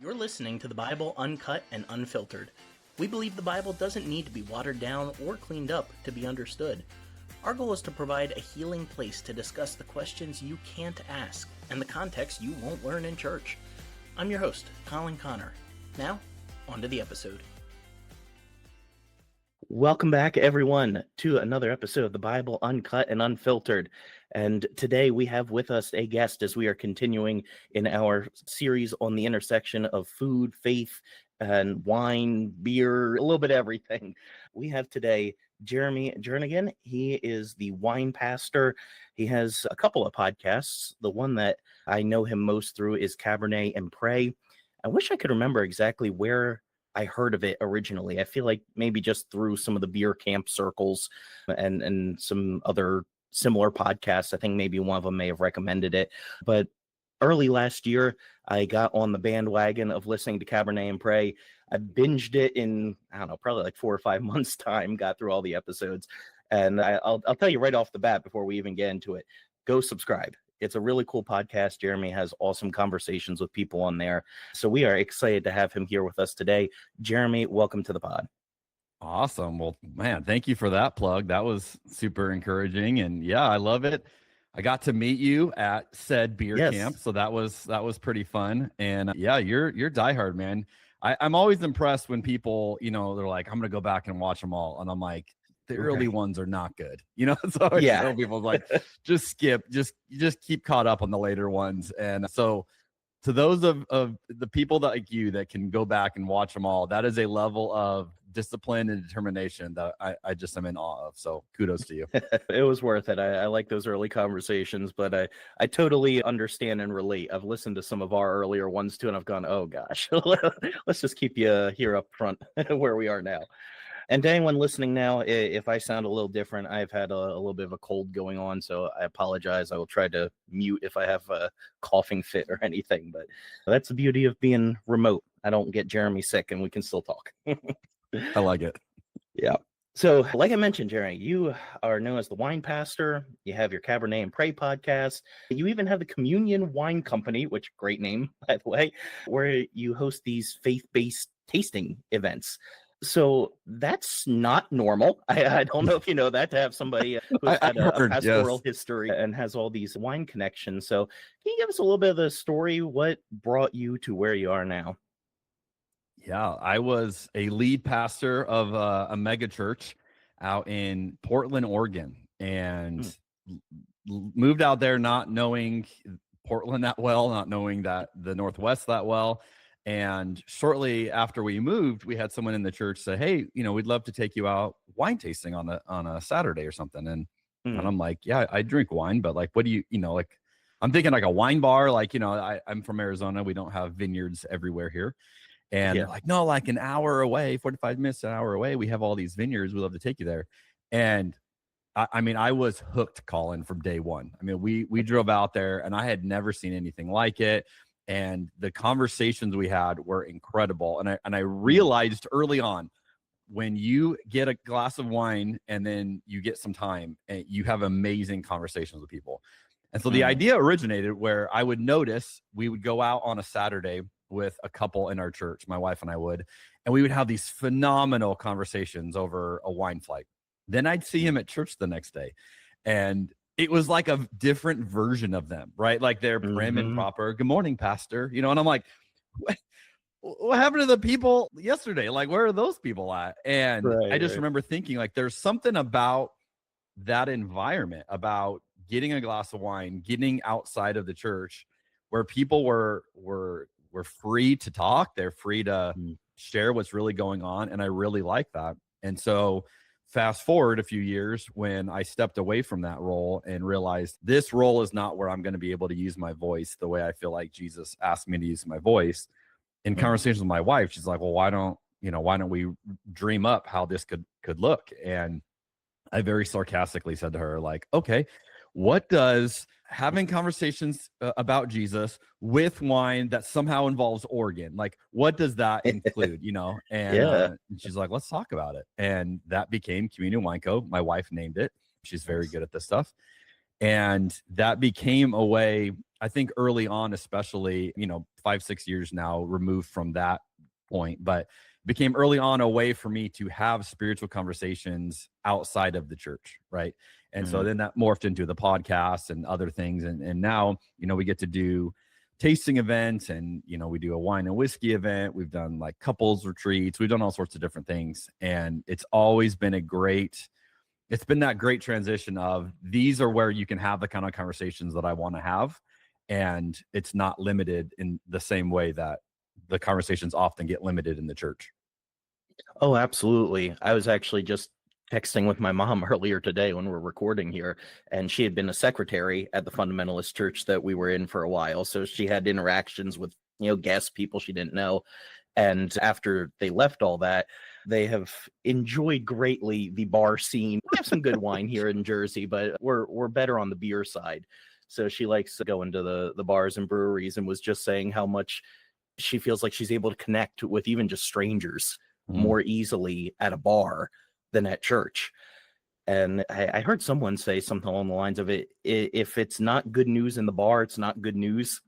You're listening to the Bible Uncut and Unfiltered. We believe the Bible doesn't need to be watered down or cleaned up to be understood. Our goal is to provide a healing place to discuss the questions you can't ask and the context you won't learn in church. I'm your host, Colin Connor. Now, on to the episode. Welcome back, everyone, to another episode of the Bible Uncut and Unfiltered. And today we have with us a guest as we are continuing in our series on the intersection of food, faith, and wine, beer, a little bit of everything. We have today Jeremy Jernigan. He is the wine pastor. He has a couple of podcasts. The one that I know him most through is Cabernet and Pray. I wish I could remember exactly where I heard of it originally. I feel like maybe just through some of the beer camp circles and some other similar podcasts. I think maybe one of them may have recommended it. But early last year, I got on the bandwagon of listening to Cabernet and Pray. I binged it in, I don't know, probably like 4 or 5 months' time, got through all the episodes. And I'll tell you right off the bat before we even get into it, go subscribe. It's a really cool podcast. Jeremy has awesome conversations with people on there. So we are excited to have him here with us today. Jeremy, welcome to the pod. Awesome. Well, man, thank you for that plug. That was super encouraging. And yeah, I love it. I got to meet you at said beer camp. So that was pretty fun. And yeah, you're diehard, man. I'm always impressed when people, they're like, I'm going to go back and watch them all. And I'm like, the early ones are not good, so I tell people like, just skip, just keep caught up on the later ones. And so to those of the people that like you that can go back and watch them all, that is a level of discipline and determination that I just am in awe of. So kudos to you. It was worth it. I like those early conversations, but I totally understand and relate. I've listened to some of our earlier ones too, and I've gone, oh gosh, let's just keep you here up front where we are now. And to anyone listening now, if I sound a little different, I've had a little bit of a cold going on, so I apologize. I will try to mute if I have a coughing fit or anything, but that's the beauty of being remote. I don't get Jeremy sick and we can still talk. I like it. Yeah. So like I mentioned, Jeremy, you are known as the wine pastor. You have your Cabernet and Pray podcast. You even have the Communion Wine Company, which great name, by the way, where you host these faith-based tasting events. So that's not normal. I don't know if you know that, to have somebody who's had a pastoral history and has all these wine connections. So can you give us a little bit of the story? What brought you to where you are now? Yeah, I was a lead pastor of a mega church out in Portland, Oregon, and moved out there not knowing Portland that well, not knowing that the Northwest that well. And shortly after we moved, we had someone in the church say, hey, we'd love to take you out wine tasting on a Saturday or something. And I'm like, yeah, I drink wine, but like, what do you, like, I'm thinking like a wine bar. Like, I'm from Arizona. We don't have vineyards everywhere here. And they're like, no, like an hour away, 45 minutes, an hour away, we have all these vineyards. We'd love to take you there. And I was hooked, Colin, from day one. I mean, we drove out there and I had never seen anything like it. And the conversations we had were incredible. And I realized early on, when you get a glass of wine and then you get some time, and you have amazing conversations with people. And so the idea originated where I would notice we would go out on a Saturday with a couple in our church, my wife and I would, and we would have these phenomenal conversations over a wine flight. Then I'd see him at church the next day, and it was like a different version of them, right? Like they're prim and proper. Good morning, pastor. And I'm like, what happened to the people yesterday? Like, where are those people at? And I just remember thinking, like, there's something about that environment, about getting a glass of wine, getting outside of the church, where people were free to talk. They're free to share what's really going on. And I really like that. And so fast forward a few years when I stepped away from that role and realized this role is not where I'm going to be able to use my voice the way I feel like Jesus asked me to use my voice. In conversations with my wife, she's like, well, why don't we dream up how this could look? And I very sarcastically said to her, like, okay, what does having conversations about Jesus with wine that somehow involves Oregon, like, what does that include, And she's like, let's talk about it. And that became Communion Wine Co. My wife named it. She's very good at this stuff. And that became a way I think early on, especially, 5-6 years now removed from that point, but became early on a way for me to have spiritual conversations outside of the church, right? And so Mhm. then that morphed into the podcast and other things. And now, we get to do tasting events, and we do a wine and whiskey event. We've done like couples retreats. We've done all sorts of different things. And it's always been it's been that great transition of these are where you can have the kind of conversations that I want to have. And it's not limited in the same way that the conversations often get limited in the church. Oh, absolutely. I was actually just texting with my mom earlier today when we're recording here, and she had been a secretary at the fundamentalist church that we were in for a while. So she had interactions with, guests, people she didn't know. And after they left all that, they have enjoyed greatly the bar scene. We have some good wine here in Jersey, but we're better on the beer side. So she likes going to the bars and breweries, and was just saying how much she feels like she's able to connect with even just strangers Mm. more easily at a bar than at church. And I heard someone say something along the lines of if it's not good news in the bar, it's not good news.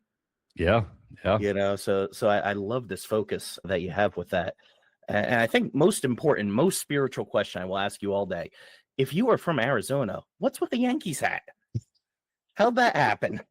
Yeah. Yeah. So I love this focus that you have with that. And I think most important, most spiritual question I will ask you all day: if you are from Arizona, what's with the Yankees hat? How'd that happen?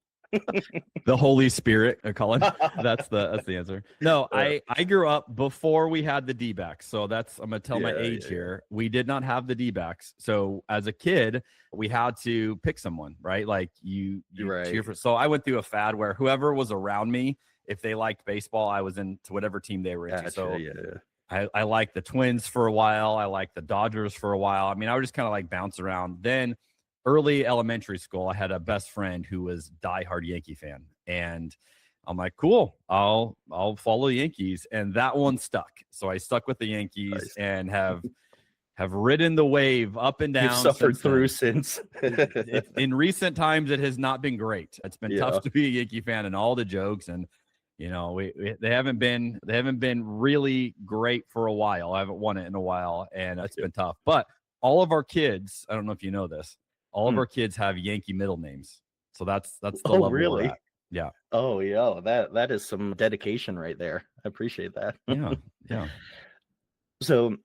The Holy Spirit, Colin. That's the answer. No, I grew up before we had the D-backs. So I'm gonna tell my age here. We did not have the D-backs. So as a kid, we had to pick someone, right? Like you Right. cheer for. So I went through a fad where whoever was around me, if they liked baseball, I was into whatever team they were into. Gotcha, So yeah. I liked the Twins for a while. I liked the Dodgers for a while. I mean, I would just kind of like bounce around. Then early elementary school, I had a best friend who was diehard Yankee fan. And I'm like, cool, I'll follow the Yankees. And that one stuck. So I stuck with the Yankees. Nice. And have ridden the wave up and down. You've suffered through since. In recent times, it has not been great. It's been tough to be a Yankee fan, and all the jokes, and they haven't been really great for a while. I haven't won it in a while, and it's been tough. But all of our kids, I don't know if you know this, all of our kids have Yankee middle names. So that's the level really? we're at. Yeah. Oh, yeah. That is some dedication right there. I appreciate that. Yeah. So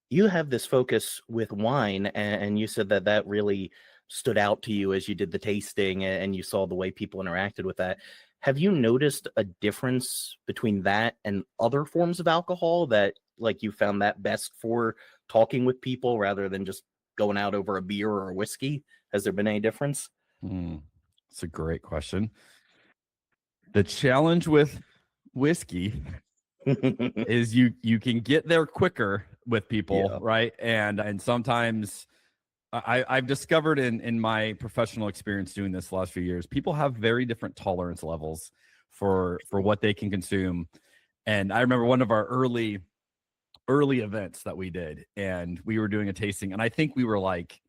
you have this focus with wine, and you said that really stood out to you as you did the tasting and you saw the way people interacted with that. Have you noticed a difference between that and other forms of alcohol, that like you found that best for talking with people rather than just going out over a beer or a whiskey? Has there been any difference? That's a great question. The challenge with whiskey is you can get there quicker with people, right? And sometimes I've discovered in my professional experience doing this the last few years, people have very different tolerance levels for what they can consume. And I remember one of our early events that we did, and we were doing a tasting, and I think we were like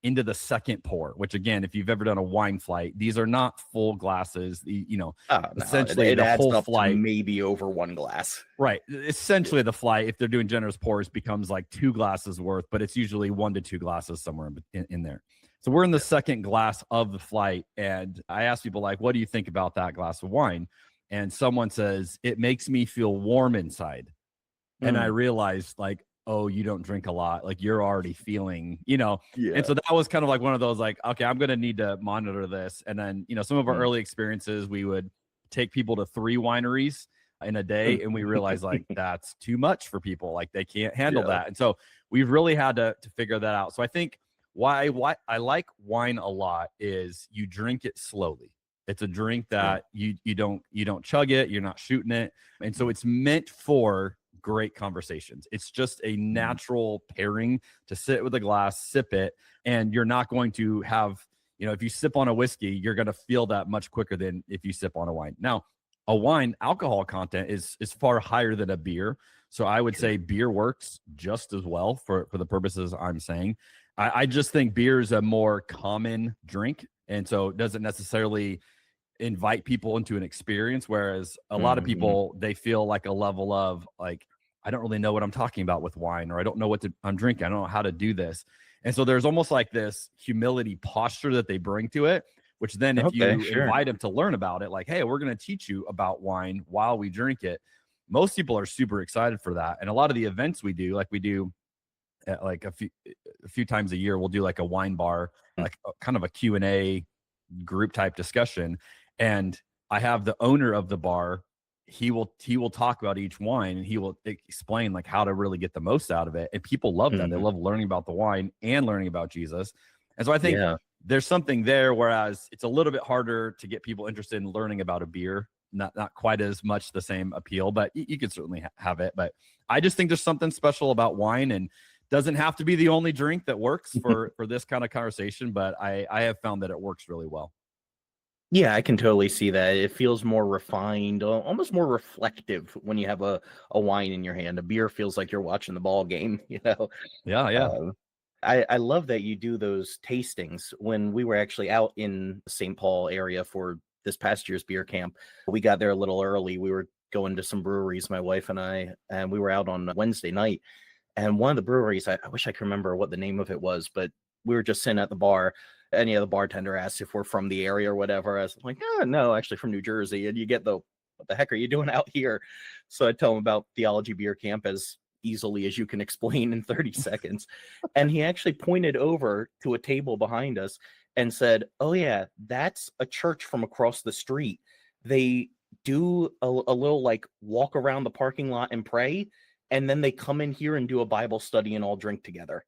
into the second pour, which again, if you've ever done a wine flight, these are not full glasses. Essentially it the adds whole up flight, to maybe over one glass. right? Essentially the flight, if they're doing generous pours, becomes like 2 glasses worth, but it's usually 1 to 2 glasses somewhere in there. So we're in the second glass of the flight, and I ask people like, what do you think about that glass of wine? And someone says, it makes me feel warm inside. And I realized like, oh, you don't drink a lot. Like you're already feeling, And so that was kind of like one of those like, okay, I'm going to need to monitor this. And then, some of our early experiences, we would take people to 3 wineries in a day. And we realized like, that's too much for people. Like they can't handle that. And so we've really had to figure that out. So I think why I like wine a lot is you drink it slowly. It's a drink that you don't chug it. You're not shooting it. And so it's meant for great conversations. It's just a natural pairing to sit with a glass, sip it, and you're not going to have, if you sip on a whiskey, you're going to feel that much quicker than if you sip on a wine. Now, a wine alcohol content is far higher than a beer. So I would say beer works just as well for the purposes I'm saying. I just think beer is a more common drink. And so it doesn't necessarily invite people into an experience, whereas a lot of people, they feel like a level of like, I don't really know what I'm talking about with wine, or I don't know what I'm drinking. I don't know how to do this. And so there's almost like this humility posture that they bring to it. which then if Okay, you sure. invite them to learn about it, like, hey, we're going to teach you about wine while we drink it, most people are super excited for that. And a lot of the events we do, like we do at like a few times a year, we'll do like a wine bar, Mm. like kind of a Q&A group type discussion. And I have the owner of the bar, he will talk about each wine, and he will explain like how to really get the most out of it. And people love that. They Mhm. love learning about the wine and learning about Jesus. And so I think Yeah. there's something there, whereas it's a little bit harder to get people interested in learning about a beer. Not quite as much the same appeal, but you could certainly have it. But I just think there's something special about wine, and doesn't have to be the only drink that works for this kind of conversation, but I have found that it works really well. Yeah, I can totally see that. It feels more refined, almost more reflective when you have a wine in your hand. A beer feels like you're watching the ball game, you know. Yeah, yeah. Uh, I love that you do those tastings. When we were actually out in St. Paul area for this past year's beer camp, we got there a little early. We were going to some breweries, my wife and I, and we were out on Wednesday night. And one of the breweries, I wish I could remember what the name of it was, but we were just sitting at the bar. And the bartender asked if we're from the area or whatever. I was like, oh, no, actually from New Jersey. And you get what the heck are you doing out here? So I tell him about Theology Beer Camp as easily as you can explain in 30 seconds. And he actually pointed over to a table behind us and said, oh, yeah, that's a church from across the street. They do a little like walk around the parking lot and pray. And then they come in here and do a Bible study and all drink together.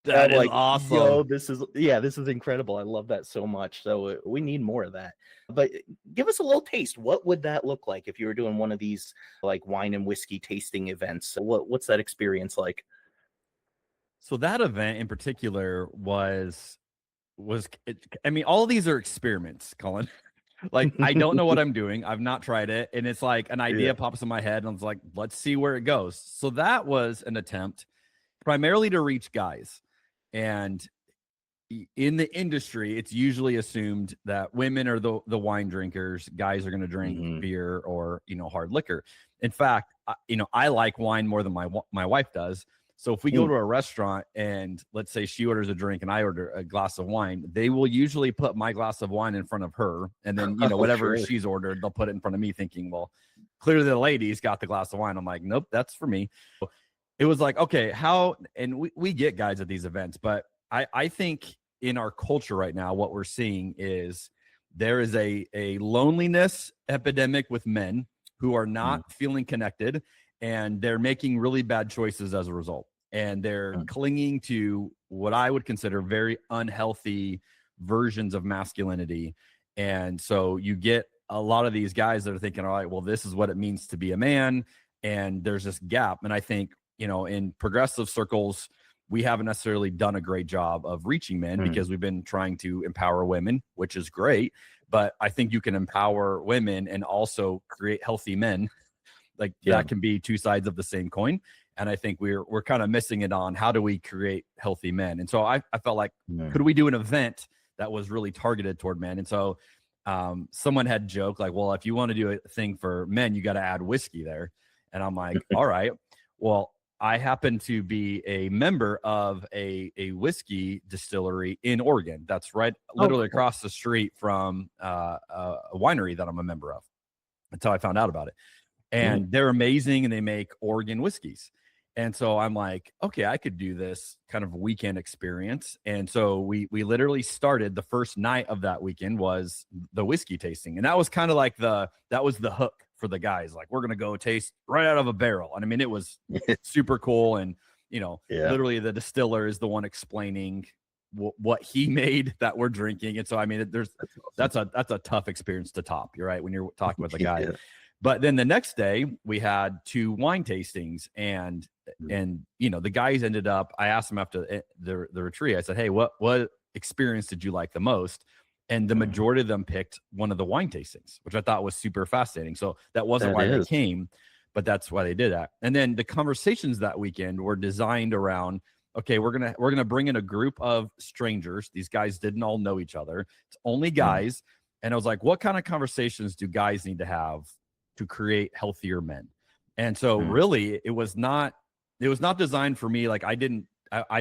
I'm That is like, yo, awesome. this is incredible. I love that so much. So we need more of that. But give us a little taste. What would that look like if you were doing one of these like wine and whiskey tasting events? What's that experience like? So that event in particular I mean, all of these are experiments, Colin. Like, I don't know what I'm doing. I've not tried it. And it's like an Yeah. idea pops in my head, and I was like, let's see where it goes. So that was an attempt primarily to reach guys. And in the industry, it's usually assumed that women are the wine drinkers, guys are going to drink Hmm. beer or, hard liquor. In fact, I like wine more than my wife does. So if we go to a restaurant and let's say she orders a drink and I order a glass of wine, they will usually put my glass of wine in front of her. And then, Oh, whatever sure. she's ordered, they'll put it in front of me thinking, well, clearly the lady's got the glass of wine. I'm like, nope, that's for me. It was like, okay, and we get guys at these events, but I think in our culture right now, what we're seeing is there is a loneliness epidemic with men who are not feeling connected, and they're making really bad choices as a result. And they're clinging to what I would consider very unhealthy versions of masculinity. And so you get a lot of these guys that are thinking, all right, well, this is what it means to be a man. And there's this gap. And I think, in progressive circles, we haven't necessarily done a great job of reaching men because we've been trying to empower women, which is great. But I think you can empower women and also create healthy men. Like that can be two sides of the same coin. And I think we're kind of missing it on how do we create healthy men. And so I felt like, could we do an event that was really targeted toward men? And so someone had joked like, well, if you want to do a thing for men, you got to add whiskey there. And I'm like, all right, well, I happen to be a member of a whiskey distillery in Oregon. That's right, literally across the street from a winery that I'm a member of. That's how I found out about it. And they're amazing, and they make Oregon whiskeys. And so I'm like, okay, I could do this kind of weekend experience. And so we literally started, the first night of that weekend was the whiskey tasting. And that was kind of like that was the hook for the guys. Like, we're going to go taste right out of a barrel. And I mean, it was super cool. And, literally the distiller is the one explaining what he made that we're drinking. And so, I mean, that's a tough experience to top. You're right. When you're talking with a guy. But then the next day we had 2 wine tastings, and the guys ended up, I asked them after the retreat, I said, hey, what experience did you like the most? And the majority of them picked one of the wine tastings, which I thought was super fascinating. So that wasn't why they came, but that's why they did that. And then the conversations that weekend were designed around, okay, we're gonna bring in a group of strangers. These guys didn't all know each other. It's only guys. And I was like, what kind of conversations do guys need to have to create healthier men? And so really it was not designed for me. Like I didn't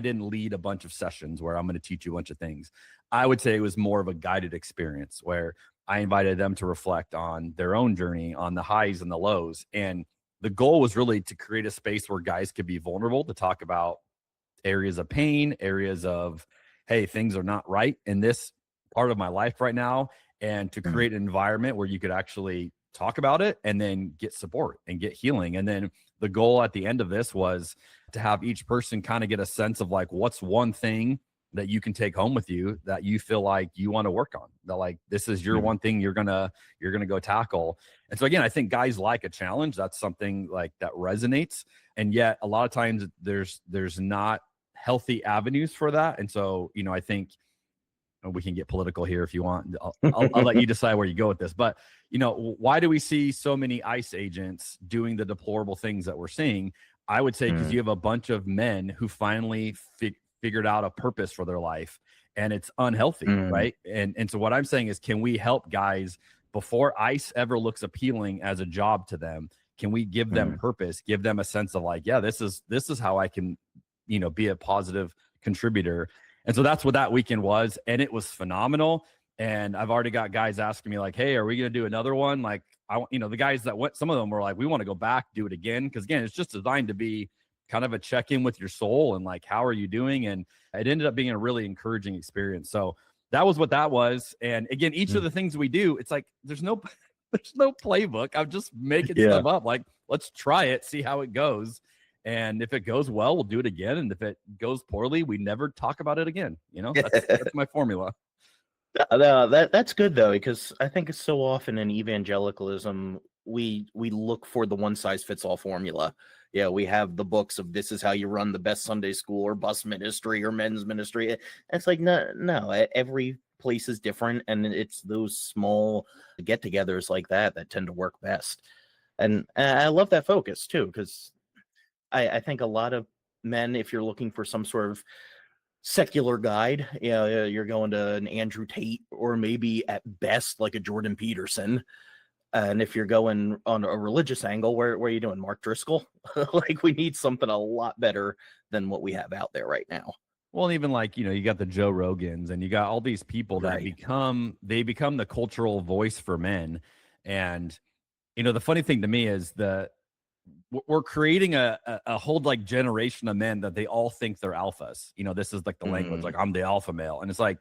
lead a bunch of sessions where I'm going to teach you a bunch of things. I would say it was more of a guided experience where I invited them to reflect on their own journey, on the highs and the lows. And the goal was really to create a space where guys could be vulnerable to talk about areas of pain, areas of, hey, things are not right in this part of my life right now, and to create an environment where you could actually talk about it and then get support and get healing. And then the goal at the end of this was to have each person kind of get a sense of like, what's one thing that you can take home with you that you feel like you want to work on, that like this is your one thing you're gonna go tackle. And so again, I think guys like a challenge. That's something like that resonates. And yet a lot of times there's not healthy avenues for that. And so, you know, I think we can get political here if you want. I'll let you decide where you go with this. But, you know, why do we see so many ICE agents doing the deplorable things that we're seeing? I would say because you have a bunch of men who finally figured out a purpose for their life, and it's unhealthy, right? And so what I'm saying is, can we help guys before ICE ever looks appealing as a job to them? Can we give them purpose, give them a sense of like, yeah, this is how I can, you know, be a positive contributor. And so that's what that weekend was. And it was phenomenal. And I've already got guys asking me like, hey, are we going to do another one? Like, the guys that went, some of them were like, we want to go back, do it again. Cause again, it's just designed to be kind of a check-in with your soul and like, how are you doing? And it ended up being a really encouraging experience. So that was what that was. And again, each of the things we do, it's like, there's no playbook. I'm just making stuff up. Like, let's try it, see how it goes. And if it goes well, we'll do it again. And if it goes poorly, we never talk about it again. You know, that's my formula. That's good though, because I think it's so often in evangelicalism, we look for the one size fits all formula. Yeah, we have the books of this is how you run the best Sunday school or bus ministry or men's ministry. And it's like, no, every place is different. And it's those small get-togethers like that tend to work best. And I love that focus too, because I think a lot of men, if you're looking for some sort of secular guide, you're going to an Andrew Tate or maybe at best like a Jordan Peterson. And if you're going on a religious angle, where are you doing? Mark Driscoll? Like, we need something a lot better than what we have out there right now. Well, and even like, you got the Joe Rogans and you got all these people that become the cultural voice for men. And, the funny thing to me is we're creating a whole like generation of men that they all think they're alphas. This is like the language, like I'm the alpha male. And it's like,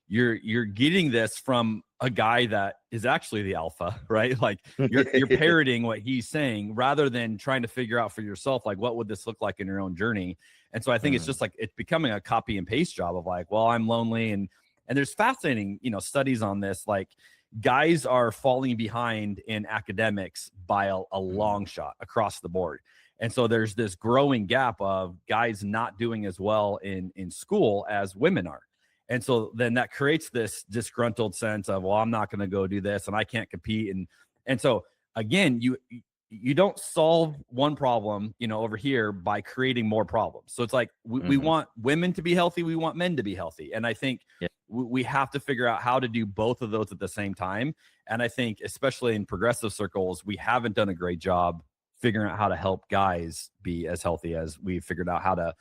you're getting this from a guy that is actually the alpha, right? Like you're parroting what he's saying rather than trying to figure out for yourself, like, what would this look like in your own journey? And so I think it's just like, it's becoming a copy and paste job of like, well, I'm lonely. And there's fascinating, studies on this, like guys are falling behind in academics by a long shot across the board. And so there's this growing gap of guys not doing as well in school as women are. And so then that creates this disgruntled sense of, well, I'm not going to go do this and I can't compete. And so again, you don't solve one problem, over here by creating more problems. So it's like, we want women to be healthy. We want men to be healthy. And I think we have to figure out how to do both of those at the same time. And I think, especially in progressive circles, we haven't done a great job figuring out how to help guys be as healthy as we figured out how to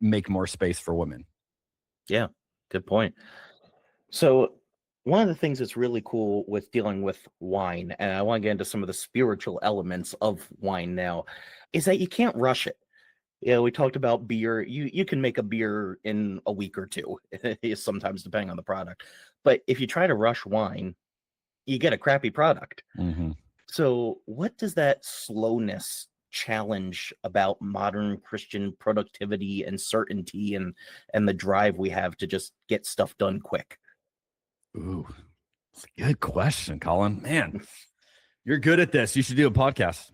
make more space for women. Yeah. Good point. So one of the things that's really cool with dealing with wine, and I want to get into some of the spiritual elements of wine now, is that you can't rush it. We talked about beer. You can make a beer in a week or two, sometimes depending on the product. But if you try to rush wine, you get a crappy product. So what does that slowness challenge about modern Christian productivity and certainty and the drive we have to just get stuff done quick? Ooh, that's a good question, Colin. Man, you're good at this. You should do a podcast.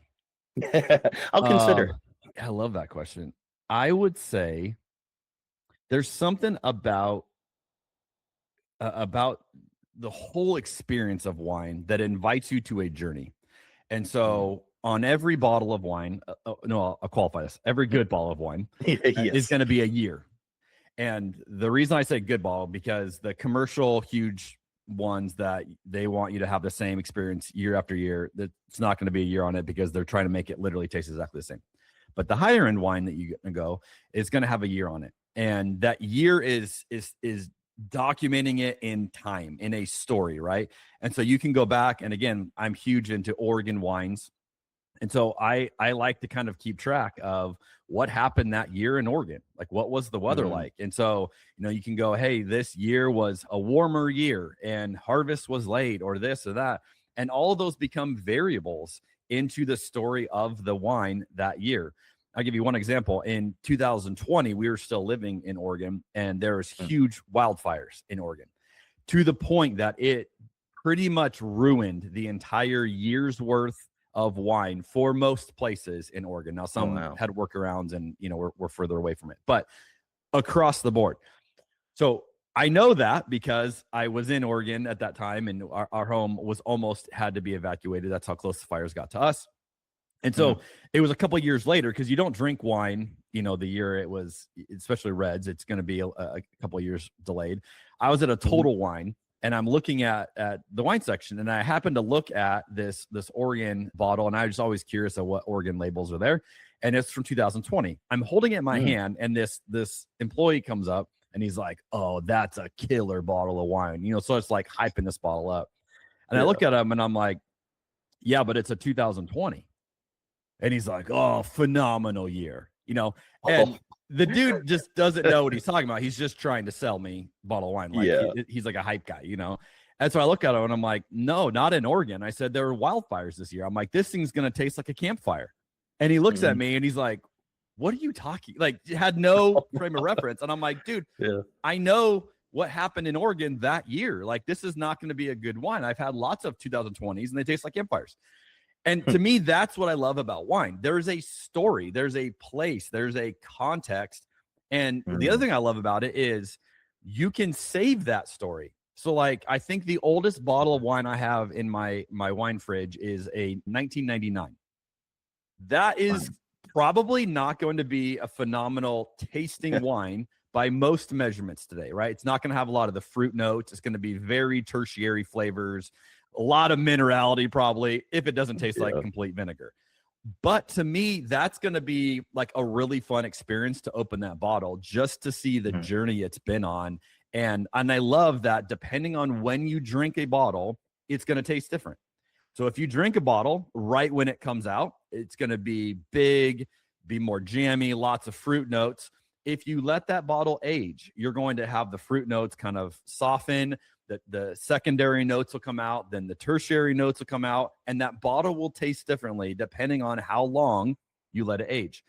I'll consider. I love that question. I would say there's something about the whole experience of wine that invites you to a journey. And so on every bottle of wine, I'll qualify this. Every good bottle of wine is going to be a year. And the reason I say good bottle, because the commercial huge ones that they want you to have the same experience year after year, it's not going to be a year on it because they're trying to make it literally taste exactly the same. But the higher end wine that you go is going to have a year on it. And that year is documenting it in time, in a story, right? And so you can go back, and again, I'm huge into Oregon wines. And so I like to kind of keep track of what happened that year in Oregon. Like, what was the weather like? And so, you can go, hey, this year was a warmer year and harvest was late, or this or that. And all of those become variables into the story of the wine that year. I'll give you one example. In 2020, we were still living in Oregon, and there was huge wildfires in Oregon, to the point that it pretty much ruined the entire year's worth of wine for most places in Oregon. Now, some had workarounds, and we're further away from it, but across the board. So I know that because I was in Oregon at that time, and our home was almost had to be evacuated. That's how close the fires got to us. And so it was a couple of years later, because you don't drink wine, the year it was, especially reds, it's going to be a couple of years delayed. I was at a Total Wine, and I'm looking at the wine section, and I happened to look at this Oregon bottle, and I was just always curious of what Oregon labels are there. And it's from 2020. I'm holding it in my hand, and this employee comes up, and he's like, "Oh, that's a killer bottle of wine." So it's like hyping this bottle up. And I look at him, and I'm like, "Yeah, but it's a 2020. And he's like, "Oh, phenomenal year." And the dude just doesn't know what he's talking about. He's just trying to sell me bottle of wine. Like he's like a hype guy, And so I look at him, and I'm like, "No, not in Oregon." I said, "There were wildfires this year." I'm like, "This thing's going to taste like a campfire." And he looks at me, and he's like, "What are you talking?" Like, had no frame of reference. And I'm like, "Dude, I know what happened in Oregon that year. Like, this is not going to be a good wine. I've had lots of 2020s, and they taste like campfires." And to me, that's what I love about wine. There's a story, there's a place, there's a context. And the other thing I love about it is you can save that story. So, like, I think the oldest bottle of wine I have in my wine fridge is a 1999. That is probably not going to be a phenomenal tasting wine by most measurements today, right? It's not going to have a lot of the fruit notes. It's going to be very tertiary flavors, a lot of minerality, probably, if it doesn't taste like complete vinegar. But to me, that's going to be like a really fun experience to open that bottle, just to see the journey it's been on. And I love that depending on when you drink a bottle, it's going to taste different. So if you drink a bottle right when it comes out, it's going to be big, be more jammy, lots of fruit notes. If you let that bottle age, you're going to have the fruit notes kind of soften. The secondary notes will come out, then the tertiary notes will come out, and that bottle will taste differently depending on how long you let it age.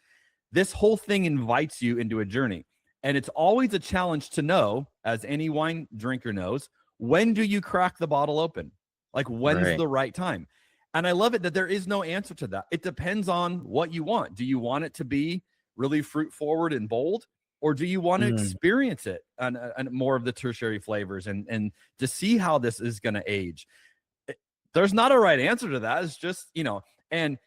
This whole thing invites you into a journey, and it's always a challenge to know, as any wine drinker knows, when do you crack the bottle open? Like, when's the right time? And I love it that there is no answer to that. It depends on what you want. Do you want it to be really fruit forward and bold? Or do you want to experience it and more of the tertiary flavors and to see how this is going to age? There's not a right answer to that. It's just, and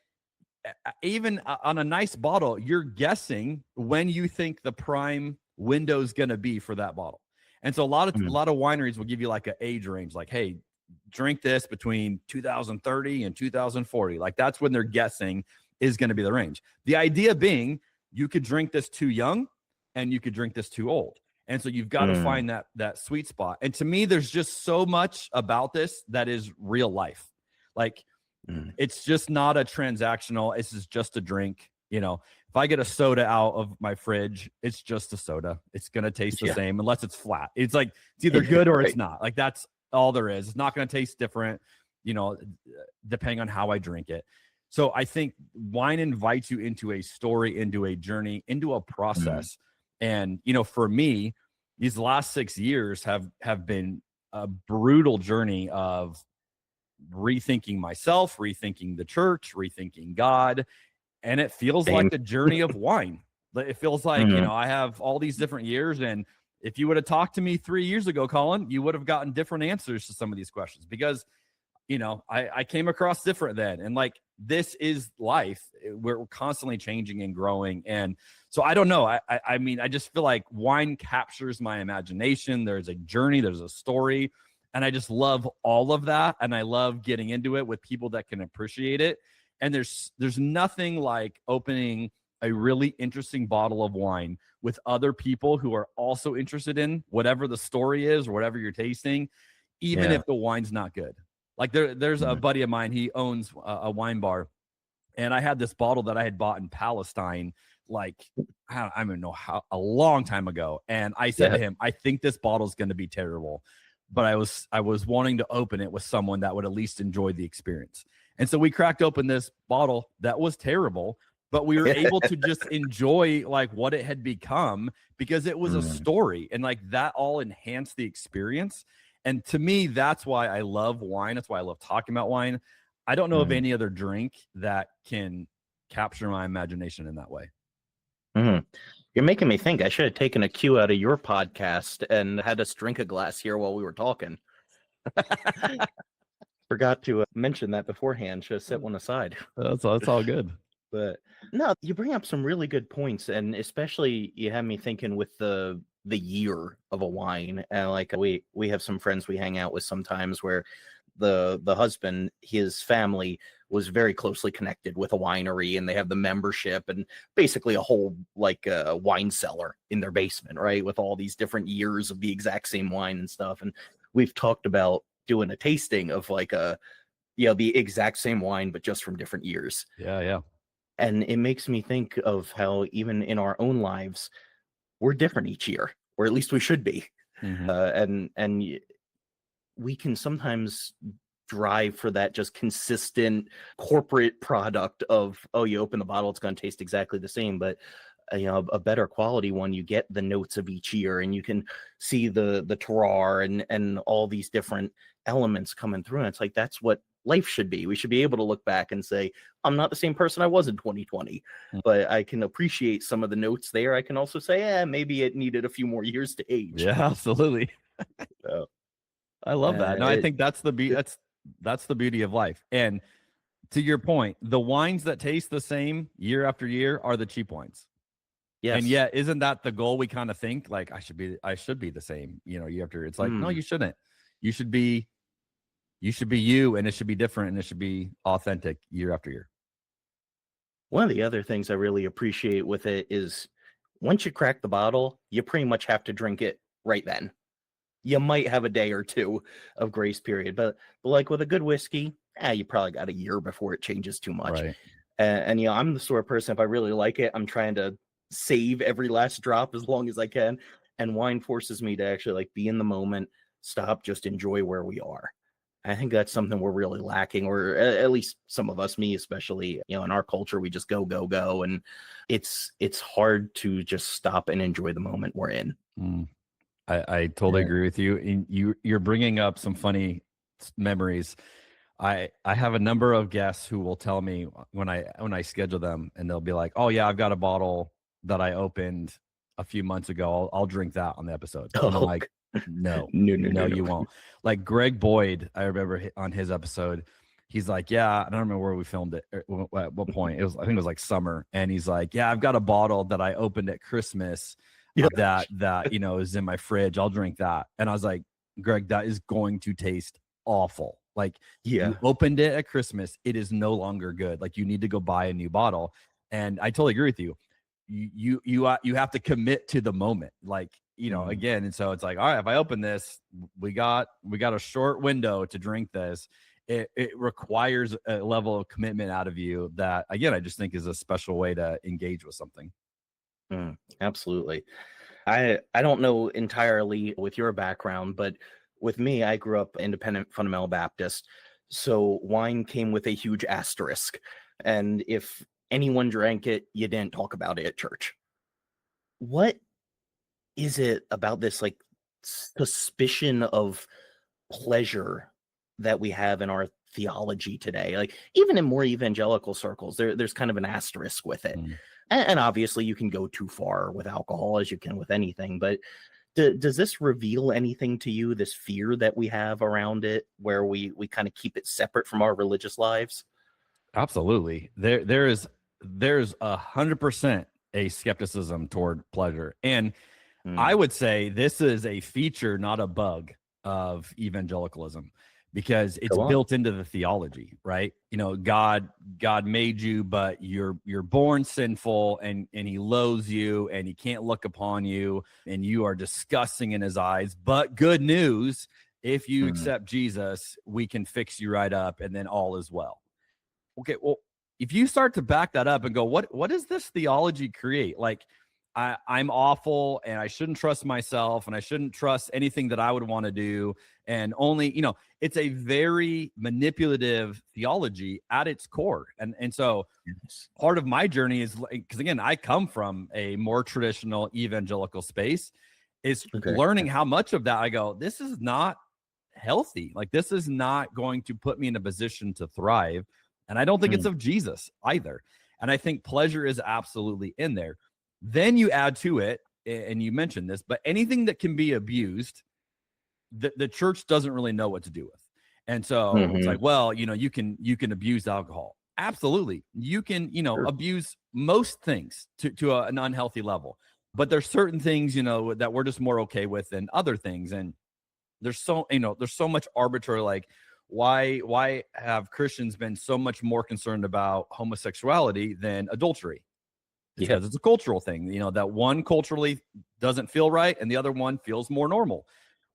even on a nice bottle, you're guessing when you think the prime window is going to be for that bottle. And so a lot of wineries will give you like an age range, like, hey, drink this between 2030 and 2040. Like, that's when they're guessing is going to be the range. The idea being you could drink this too young, and you could drink this too old. And so you've got to find that sweet spot. And to me, there's just so much about this that is real life. Like, it's just not a transactional, this is just a drink. If I get a soda out of my fridge, it's just a soda. It's going to taste the same unless it's flat. It's like, it's either good or it's not. Like, that's all there is. It's not going to taste different, depending on how I drink it. So I think wine invites you into a story, into a journey, into a process. And, for me, these last 6 years have been a brutal journey of rethinking myself, rethinking the church, rethinking God. And it feels like the journey of wine. It feels like, I have all these different years. And if you would have talked to me 3 years ago, Colin, you would have gotten different answers to some of these questions, because I came across different then. And like, this is life. We're constantly changing and growing. And so I don't know. I mean, I just feel like wine captures my imagination. There's a journey, there's a story. And I just love all of that. And I love getting into it with people that can appreciate it. And there's nothing like opening a really interesting bottle of wine with other people who are also interested in whatever the story is or whatever you're tasting, even Yeah. if the wine's not good. Like there's a Mhm. buddy of mine, he owns a wine bar, and I had this bottle that I had bought in Palestine, like I don't even know how, a long time ago. And I said Yeah. to him, I think this bottle is going to be terrible, but I was wanting to open it with someone that would at least enjoy the experience. And so we cracked open this bottle that was terrible, but we were able to just enjoy like what it had become because it was a Mm, story, and like that all enhanced the experience. And to me, that's why I love wine. That's why I love talking about wine. I don't know of mm, any other drink that can capture my imagination in that way. mm. You're making me think I should have taken a cue out of your podcast and had us drink a glass here while we were talking. Forgot to mention that beforehand. Should have set one aside. That's all good. But no, you bring up some really good points, and especially you have me thinking with the year of a wine. And like we have some friends we hang out with sometimes where the husband, his family was very closely connected with a winery, and they have the membership and basically a whole like wine cellar in their basement, right, with all these different years of the exact same wine and stuff. And we've talked about doing a tasting of like the exact same wine but just from different years. Yeah. And it makes me think of how even in our own lives we're different each year, or at least we should be. Mm-hmm. And we can sometimes drive for that just consistent corporate product of, oh, you open the bottle, it's going to taste exactly the same. But a better quality one, you get the notes of each year, and you can see the terroir and all these different elements coming through. And it's like, that's what life should be. We should be able to look back and say, I'm not the same person I was in 2020, but I can appreciate some of the notes there. I can also say, maybe it needed a few more years to age. Yeah, absolutely. So, I love that. No, I think that's that's the beauty of life. And to your point, the wines that taste the same year after year are the cheap wines. yes. And yet, isn't that the goal? We kind of think like I should be the same, year after year. It's like, no, you shouldn't. You should be you, and it should be different, and it should be authentic year after year. One of the other things I really appreciate with it is once you crack the bottle, you pretty much have to drink it right then. You might have a day or two of grace period, but like with a good whiskey, you probably got a year before it changes too much. Right. And I'm the sort of person, if I really like it, I'm trying to save every last drop as long as I can. And wine forces me to actually like be in the moment, stop, just enjoy where we are. I think that's something we're really lacking, or at least some of us, me especially, in our culture, we just go, go, go. And it's hard to just stop and enjoy the moment we're in. I totally agree with you. And you're bringing up some funny memories. I have a number of guests who will tell me when I schedule them, and they'll be like, "Oh yeah, I've got a bottle that I opened a few months ago. I'll drink that on the episode." And I'm like, no, you won't. Like Greg Boyd, I remember on his episode, he's like, "Yeah, I don't remember where we filmed it, or at what point. I think it was like summer." And he's like, "Yeah, I've got a bottle that I opened at Christmas that is in my fridge. I'll drink that." And I was like, "Greg, that is going to taste awful. Like, you opened it at Christmas, it is no longer good. Like, you need to go buy a new bottle." And I totally agree with you. You have to commit to the moment, like, again. And so it's like, all right, if I open this, we got a short window to drink this. It requires a level of commitment out of you that, again, I just think is a special way to engage with something. Absolutely. I don't know entirely with your background, but with me, I grew up independent fundamental Baptist. So wine came with a huge asterisk. And if anyone drank it, you didn't talk about it at church. What is it about this like suspicion of pleasure that we have in our theology today? Like even in more evangelical circles, there's kind of an asterisk with it. And obviously you can go too far with alcohol as you can with anything, but does this reveal anything to you, this fear that we have around it, where we kind of keep it separate from our religious lives? Absolutely. There's 100% a skepticism toward pleasure. And I would say this is a feature, not a bug, of evangelicalism, because it's Go on. built into the theology, right? You know, God made you, but you're born sinful, and he loathes you, and he can't look upon you, and you are disgusting in his eyes. But good news, if you accept Jesus, we can fix you right up, and then all is well. Okay, well, if you start to back that up and go, what does this theology create? Like, I'm awful, and I shouldn't trust myself, and I shouldn't trust anything that I would want to do. And only, it's a very manipulative theology at its core. And so part of my journey is, because again, I come from a more traditional evangelical space, is learning how much of that I go, this is not healthy. Like, this is not going to put me in a position to thrive. And I don't think it's of Jesus either. And I think pleasure is absolutely in there. Then you add to it, and you mentioned this, but anything that can be abused, the church doesn't really know what to do with. And so it's like, well, you can abuse alcohol. Absolutely. You can, abuse most things to an unhealthy level. But there's certain things, that we're just more okay with than other things. And there's so much arbitrary, like, why have Christians been so much more concerned about homosexuality than adultery? Because it's a cultural thing, that one culturally doesn't feel right and the other one feels more normal.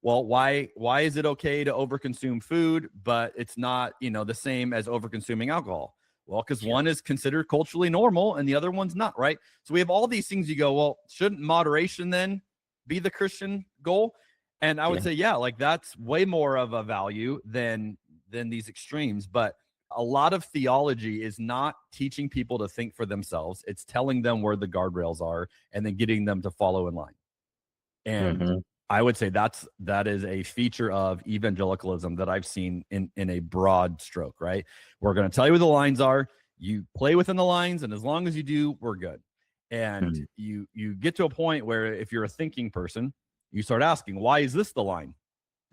Well, why is it okay to overconsume food, but it's not, the same as overconsuming alcohol? Well, because one is considered culturally normal and the other one's not, right? So we have all these things. You go, well, shouldn't moderation then be the Christian goal? And I would say, like, that's way more of a value than these extremes. But a lot of theology is not teaching people to think for themselves. It's telling them where the guardrails are and then getting them to follow in line. And I would say that is a feature of evangelicalism that I've seen in a broad stroke, right? We're going to tell you where the lines are. You play within the lines, and as long as you do, we're good. And you get to a point where, if you're a thinking person, you start asking, why is this the line?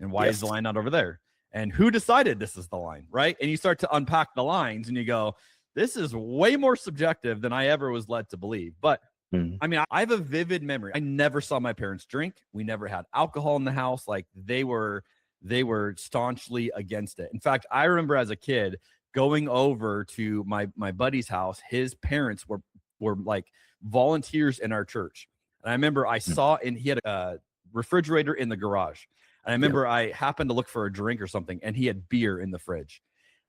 And why is the line not over there? And who decided this is the line, right? And you start to unpack the lines, and you go, this is way more subjective than I ever was led to believe. But I mean, I have a vivid memory. I never saw my parents drink. We never had alcohol in the house. Like, they were staunchly against it. In fact, I remember as a kid going over to my buddy's house. His parents were like volunteers in our church. And I remember I saw, and he had a refrigerator in the garage. And I remember I happened to look for a drink or something, and he had beer in the fridge.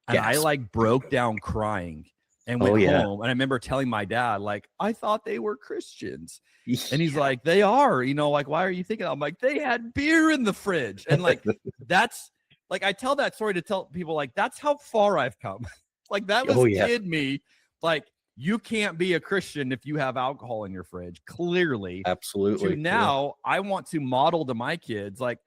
And I like broke down crying and went home. And I remember telling my dad, like, I thought they were Christians. And he's like, they are, like, why are you thinking that? I'm like, they had beer in the fridge. And like, that's like, I tell that story to tell people, like, that's how far I've come. Like, that was kid me. Like, you can't be a Christian if you have alcohol in your fridge, clearly. Absolutely. To now, I want to model to my kids, like,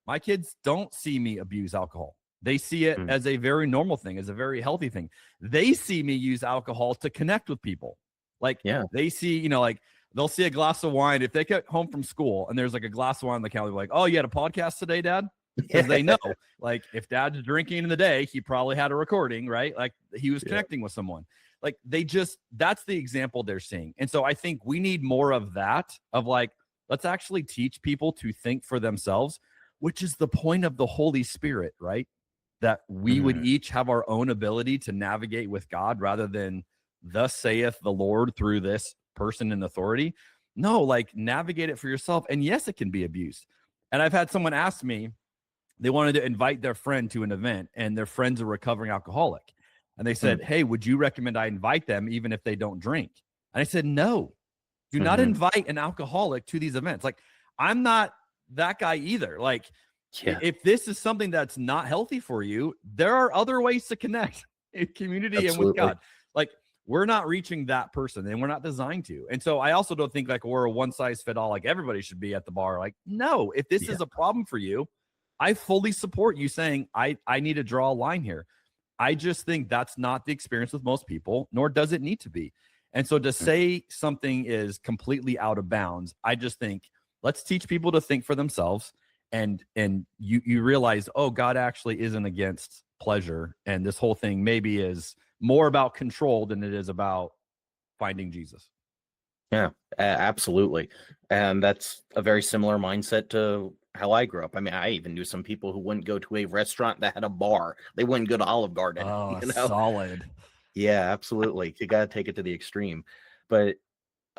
my kids don't see me abuse alcohol. They see it as a very normal thing, as a very healthy thing. They see me use alcohol to connect with people. Like, they see, like, they'll see a glass of wine. If they get home from school and there's like a glass of wine on the counter, they're like, oh, you had a podcast today, Dad? Because they know, like, if Dad's drinking in the day, he probably had a recording, right? Like, he was connecting with someone. Like, that's the example they're seeing. And so I think we need more of that, of like, let's actually teach people to think for themselves, which is the point of the Holy Spirit, right? That we would each have our own ability to navigate with God, rather than thus saith the Lord through this person in authority. No, like, navigate it for yourself. And yes, it can be abused. And I've had someone ask me, they wanted to invite their friend to an event, and their friend's a recovering alcoholic. And they said, hey, would you recommend I invite them even if they don't drink? And I said, no, do not invite an alcoholic to these events. Like, I'm not that guy either. Like, if this is something that's not healthy for you, there are other ways to connect in community and with God. Like, we're not reaching that person, and we're not designed to. And so I also don't think like we're a one size fit all, like everybody should be at the bar. Like, no, if this is a problem for you, I fully support you saying, I need to draw a line here. I just think that's not the experience with most people, nor does it need to be. And so to say something is completely out of bounds, I just think, let's teach people to think for themselves. And you realize, oh, God actually isn't against pleasure. And this whole thing maybe is more about control than it is about finding Jesus. Yeah, absolutely. And that's a very similar mindset to how I grew up. I mean, I even knew some people who wouldn't go to a restaurant that had a bar. They wouldn't go to Olive Garden, Oh, you know? solid. Yeah, absolutely. You got to take it to the extreme. But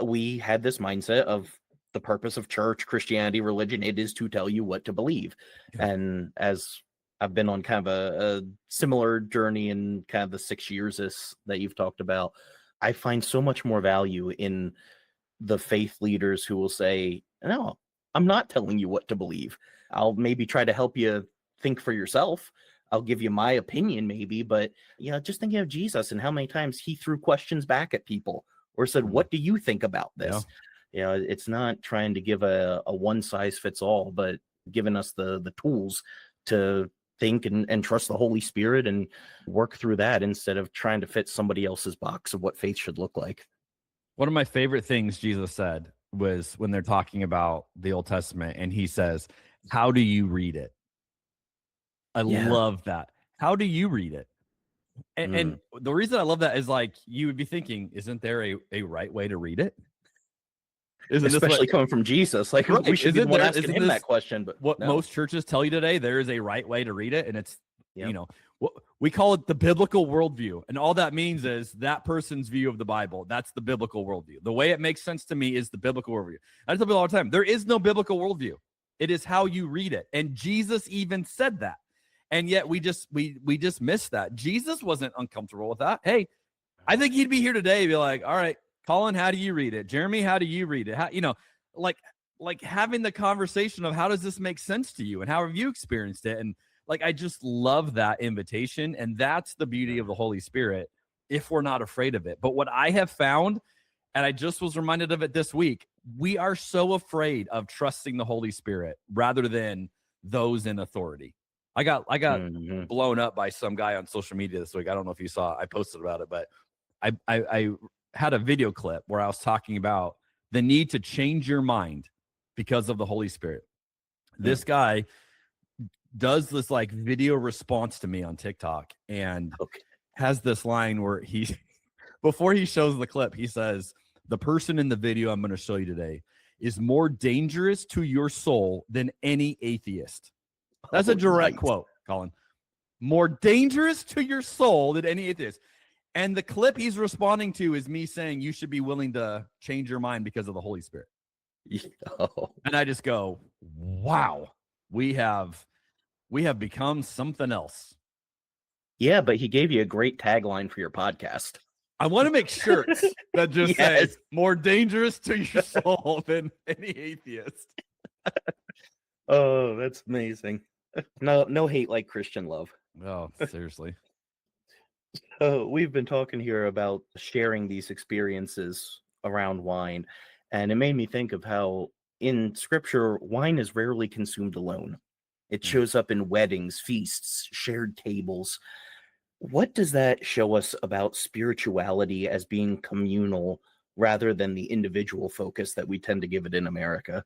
we had this mindset of the purpose of church, Christianity, religion, it is to tell you what to believe. Yeah. And as I've been on kind of a similar journey in kind of the 6 years that you've talked about, I find so much more value in the faith leaders who will say, no, I'm not telling you what to believe. I'll maybe try to help you think for yourself. I'll give you my opinion, maybe, but just thinking of Jesus and how many times he threw questions back at people or said, what do you think about this? It's not trying to give a one size fits all, but giving us the tools to think and trust the Holy Spirit and work through that instead of trying to fit somebody else's box of what faith should look like. One of my favorite things Jesus said was when they're talking about the Old Testament, and he says, how do you read it? I love that. How do you read it? And the reason I love that is like, you would be thinking, isn't there a right way to read it? Especially coming from Jesus. Like, we should be the one asking him that question. But what most churches tell you today, there is a right way to read it. And it's, we call it the biblical worldview. And all that means is that person's view of the Bible. That's the biblical worldview. The way it makes sense to me is the biblical worldview. I tell people all the time, there is no biblical worldview. It is how you read it. And Jesus even said that. And yet we just missed that. Jesus wasn't uncomfortable with that. Hey, I think he'd be here today and be like, all right, Colin, how do you read it? Jeremy, how do you read it? How, like having the conversation of how does this make sense to you and how have you experienced it? And like, I just love that invitation. And that's the beauty of the Holy Spirit if we're not afraid of it. But what I have found, and I just was reminded of it this week, we are so afraid of trusting the Holy Spirit rather than those in authority. I got blown up by some guy on social media this week. I don't know if you saw, I posted about it, but I had a video clip where I was talking about the need to change your mind because of the Holy Spirit. This guy does this like video response to me on TikTok and has this line where before he shows the clip, he says, the person in the video I'm going to show you today is more dangerous to your soul than any atheist. That's a direct quote, Colin. More dangerous to your soul than any atheist. And the clip he's responding to is me saying you should be willing to change your mind because of the Holy Spirit. And I just go, wow, we have become something else. Yeah, but he gave you a great tagline for your podcast. I want to make shirts that just say more dangerous to your soul than any atheist. Oh, that's amazing. No hate like Christian love. Oh, seriously. We've been talking here about sharing these experiences around wine, and it made me think of how in scripture, wine is rarely consumed alone. It shows up in weddings, feasts, shared tables. What does that show us about spirituality as being communal rather than the individual focus that we tend to give it in America?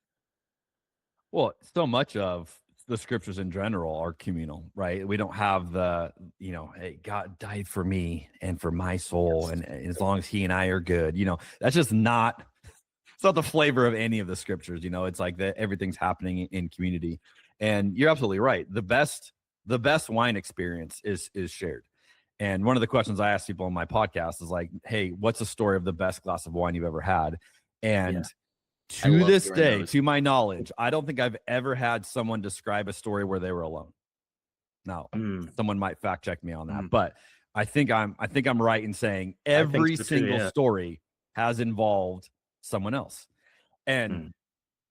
Well, so much of the scriptures in general are communal, right? We don't have the, hey, God died for me and for my soul. And as long as he and I are good, that's just not, it's not the flavor of any of the scriptures. It's like that everything's happening in community. And you're absolutely right. The best wine experience is shared. And one of the questions I ask people on my podcast is like, hey, what's the story of the best glass of wine you've ever had? And to this day, to my knowledge, I don't think I've ever had someone describe a story where they were alone. Now, someone might fact check me on that, but I think I'm right in saying every single story has involved someone else. And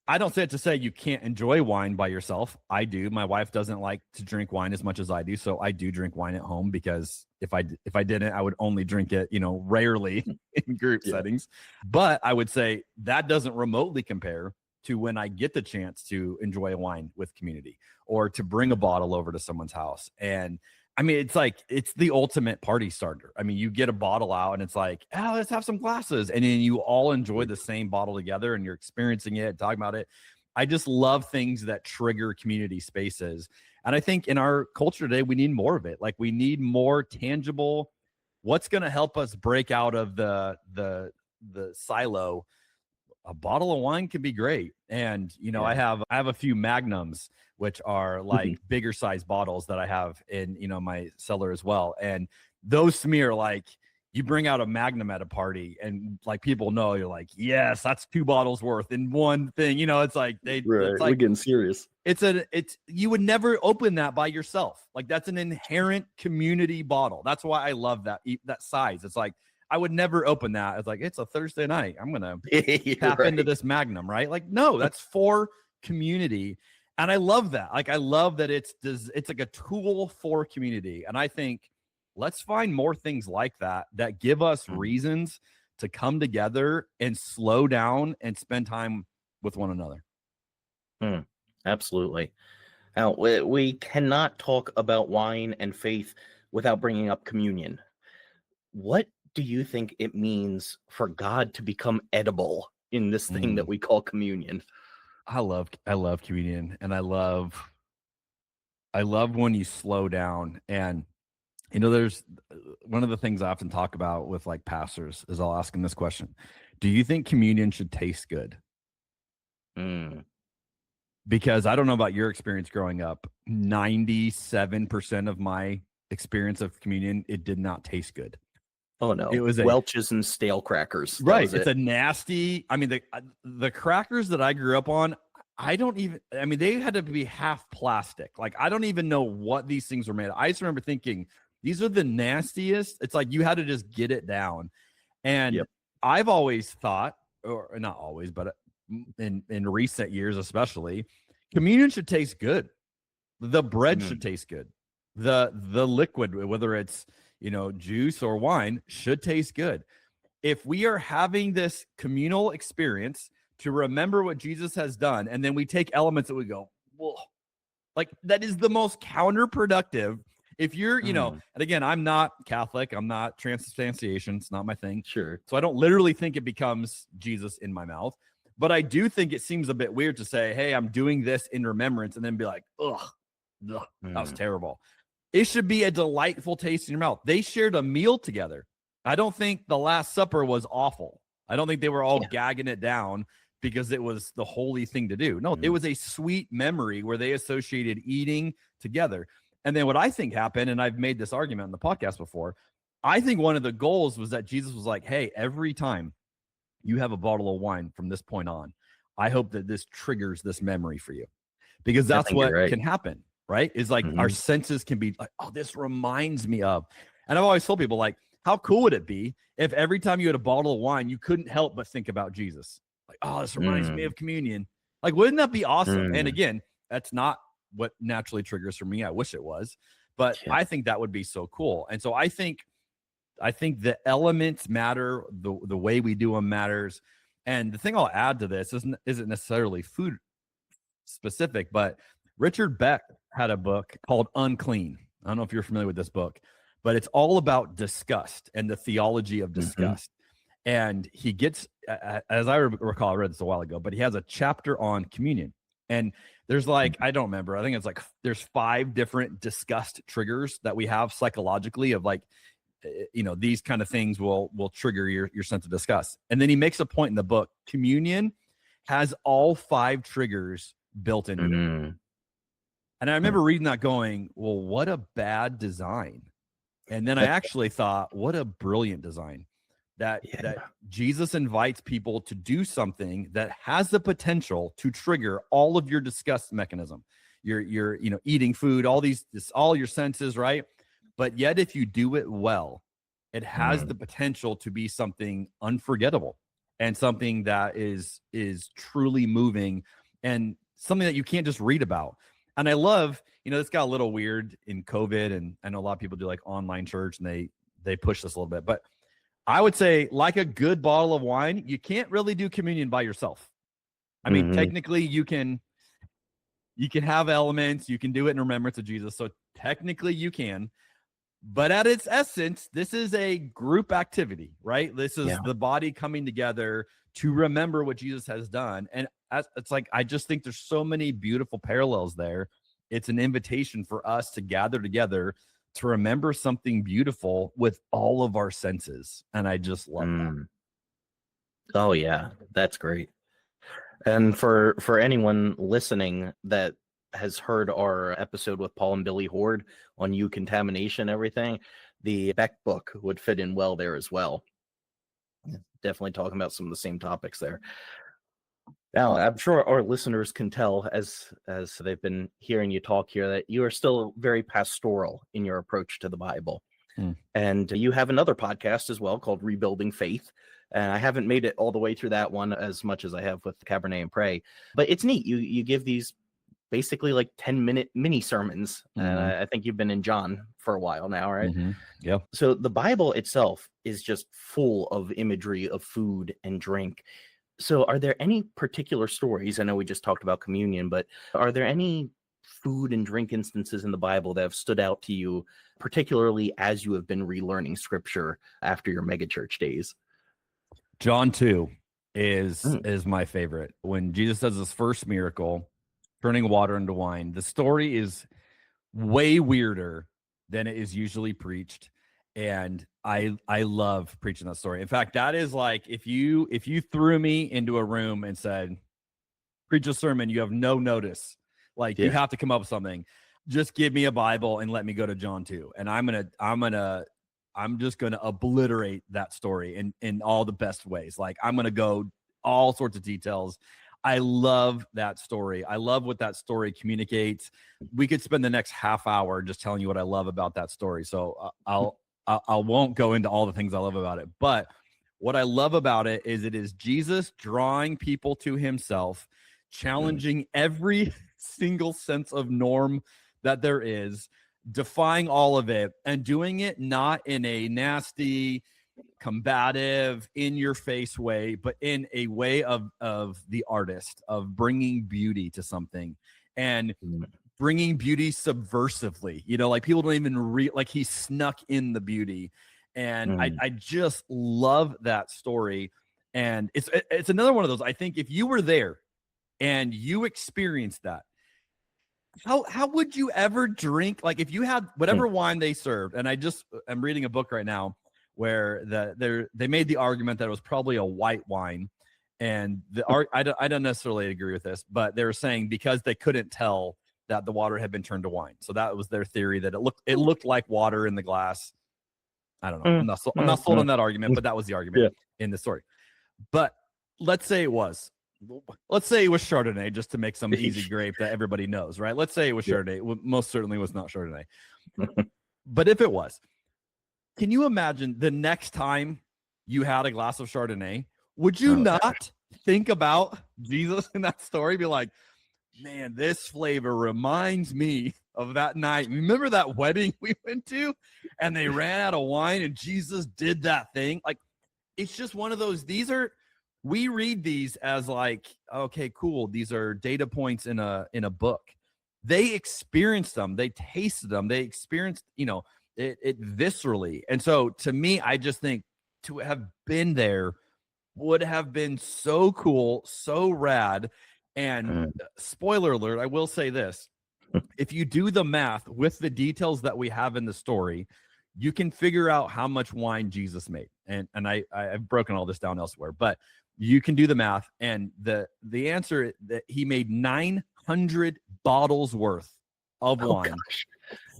I don't say it to say you can't enjoy wine by yourself. I do. My wife doesn't like to drink wine as much as I do, so I do drink wine at home because if I didn't, I would only drink it, rarely in group settings. But I would say that doesn't remotely compare to when I get the chance to enjoy a wine with community or to bring a bottle over to someone's house. And I mean, it's the ultimate party starter. I mean, you get a bottle out and it's like, oh, let's have some glasses. And then you all enjoy the same bottle together and you're experiencing it, talking about it. I just love things that trigger community spaces. And I think in our culture today, we need more of it. Like we need more tangible, what's going to help us break out of the silo. a bottle of wine can be great. And, Yeah. I have a few magnums, which are like bigger size bottles that I have in, my cellar as well. And those to me are like, you bring out a magnum at a party and like people know you're like, yes, that's 2 bottles worth in one thing. It's like it's We're like getting serious. it's you would never open that by yourself. Like that's an inherent community bottle. That's why I love that size. It's like I would never open that. It's like it's a Thursday night. I'm gonna tap into this magnum, right? Like no, that's for community. And I love that. Like I love that it's like a tool for community. And I think let's find more things like that give us reasons to come together and slow down and spend time with one another. Absolutely. Now, we cannot talk about wine and faith without bringing up communion. What do you think it means for God to become edible in this thing that we call communion? I love communion, and I love when you slow down. And there's one of the things I often talk about with like pastors is I'll ask them this question: do you think communion should taste good? Because I don't know about your experience growing up, 97% of my experience of communion, it did not taste good. Oh no, it was Welch's and stale crackers. Right. It's a nasty, I mean, the crackers that I grew up on, they had to be half plastic. Like, I don't even know what these things were made of. I just remember thinking, these are the nastiest. It's like you had to just get it down. And I've always thought, or not always, but in recent years especially, communion should taste good. The bread should taste good. The liquid, whether it's juice or wine, should taste good. If we are having this communal experience to remember what Jesus has done, and then we take elements that we go, whoa, like that is the most counterproductive. If you're, and again, I'm not Catholic, I'm not transubstantiation, it's not my thing. Sure. So I don't literally think it becomes Jesus in my mouth, but I do think it seems a bit weird to say, hey, I'm doing this in remembrance, and then be like, ugh, that was terrible. It should be a delightful taste in your mouth. They shared a meal together. I don't think the Last Supper was awful. I don't think they were all gagging it down because it was the holy thing to do. No, it was a sweet memory where they associated eating together. And then what I think happened, and I've made this argument on the podcast before, I think one of the goals was that Jesus was like, hey, every time you have a bottle of wine from this point on, I hope that this triggers this memory for you. Because that's what can happen. Right? Is like our senses can be like, oh, this reminds me of. And I've always told people, like, how cool would it be if every time you had a bottle of wine, you couldn't help but think about Jesus? Like, oh, this reminds me of communion. Like, wouldn't that be awesome? And again, that's not what naturally triggers for me. I wish it was, but I think that would be so cool. And so I think the elements matter. The way we do them matters. And the thing I'll add to this isn't necessarily food specific, but Richard Beck had a book called Unclean. I don't know if you're familiar with this book, but it's all about disgust and the theology of disgust. And he gets, as I recall, I read this a while ago, but he has a chapter on communion. And there's like, I don't remember, I think it's like there's 5 different disgust triggers that we have psychologically of like, these kind of things will trigger your sense of disgust. And then he makes a point in the book, communion has all 5 triggers built into it. And I remember reading that going, well, what a bad design. And then I actually thought, what a brilliant design that Jesus invites people to do something that has the potential to trigger all of your disgust mechanism, your eating food, all your senses, right? But yet if you do it well, it has the potential to be something unforgettable and something that is truly moving and something that you can't just read about. And I love, this got a little weird in COVID, and I know a lot of people do like online church and they push this a little bit, but I would say like a good bottle of wine, you can't really do communion by yourself. I mean, technically you can have elements, you can do it in remembrance of Jesus. So technically you can, but at its essence, this is a group activity, right? This is the body coming together to remember what Jesus has done. And it's like, I just think there's so many beautiful parallels there. It's an invitation for us to gather together to remember something beautiful with all of our senses. And I just love that. Oh yeah, that's great. And for anyone listening that has heard our episode with Paul and Billy Horde on contamination, everything, the Beck book would fit in well there as well. Definitely talking about some of the same topics there. Now, I'm sure our listeners can tell as they've been hearing you talk here that you are still very pastoral in your approach to the Bible. And you have another podcast as well called Rebuilding Faith. And I haven't made it all the way through that one as much as I have with Cabernet and Pray, but it's neat. You give these basically like 10-minute mini sermons. And I think you've been in John for a while now, right? Yeah. So the Bible itself is just full of imagery of food and drink. So are there any particular stories? I know we just talked about communion, but are there any food and drink instances in the Bible that have stood out to you, particularly as you have been relearning scripture after your megachurch days? John 2 is my favorite. When Jesus does his first miracle, turning water into wine, the story is way weirder than it is usually preached. And I love preaching that story. In fact, that is like if you threw me into a room and said, preach a sermon, you have no notice. Like you have to come up with something. Just give me a Bible and let me go to John 2. And I'm just gonna obliterate that story in all the best ways. Like I'm gonna go all sorts of details. I love that story. I love what that story communicates. We could spend the next half hour just telling you what I love about that story. So I won't go into all the things I love about it. But what I love about it is Jesus drawing people to himself, challenging every single sense of norm that there is, defying all of it, and doing it not in a nasty, combative, in-your-face way, but in a way of the artist, of bringing beauty to something and bringing beauty subversively. You know, like people don't even like he snuck in the beauty. And I just love that story. And it's another one of those. I think if you were there and you experienced that, how would you ever drink? Like if you had whatever wine they served, and I'm reading a book right now where they made the argument that it was probably a white wine, and I don't necessarily agree with this, but they were saying because they couldn't tell that the water had been turned to wine, so that was their theory, that it looked like water in the glass. I don't know. I'm not sold on that argument, but that was the argument in the story. But let's say it was Chardonnay, just to make some easy grape that everybody knows, right? Let's say it was Chardonnay. It most certainly was not Chardonnay. But if it was, can you imagine the next time you had a glass of Chardonnay, would you not think about Jesus in that story? Be like, man, this flavor reminds me of that night. Remember that wedding we went to and they ran out of wine and Jesus did that thing? Like, it's just one of those, we read these as like, okay, cool. These are data points in a book. They experienced them. They tasted them. They experienced, it viscerally. And so to me, I just think to have been there would have been so cool, so rad. And spoiler alert, I will say this. If you do the math with the details that we have in the story, you can figure out how much wine Jesus made. And I've broken all this down elsewhere, but you can do the math. And the answer that he made 900 bottles worth of wine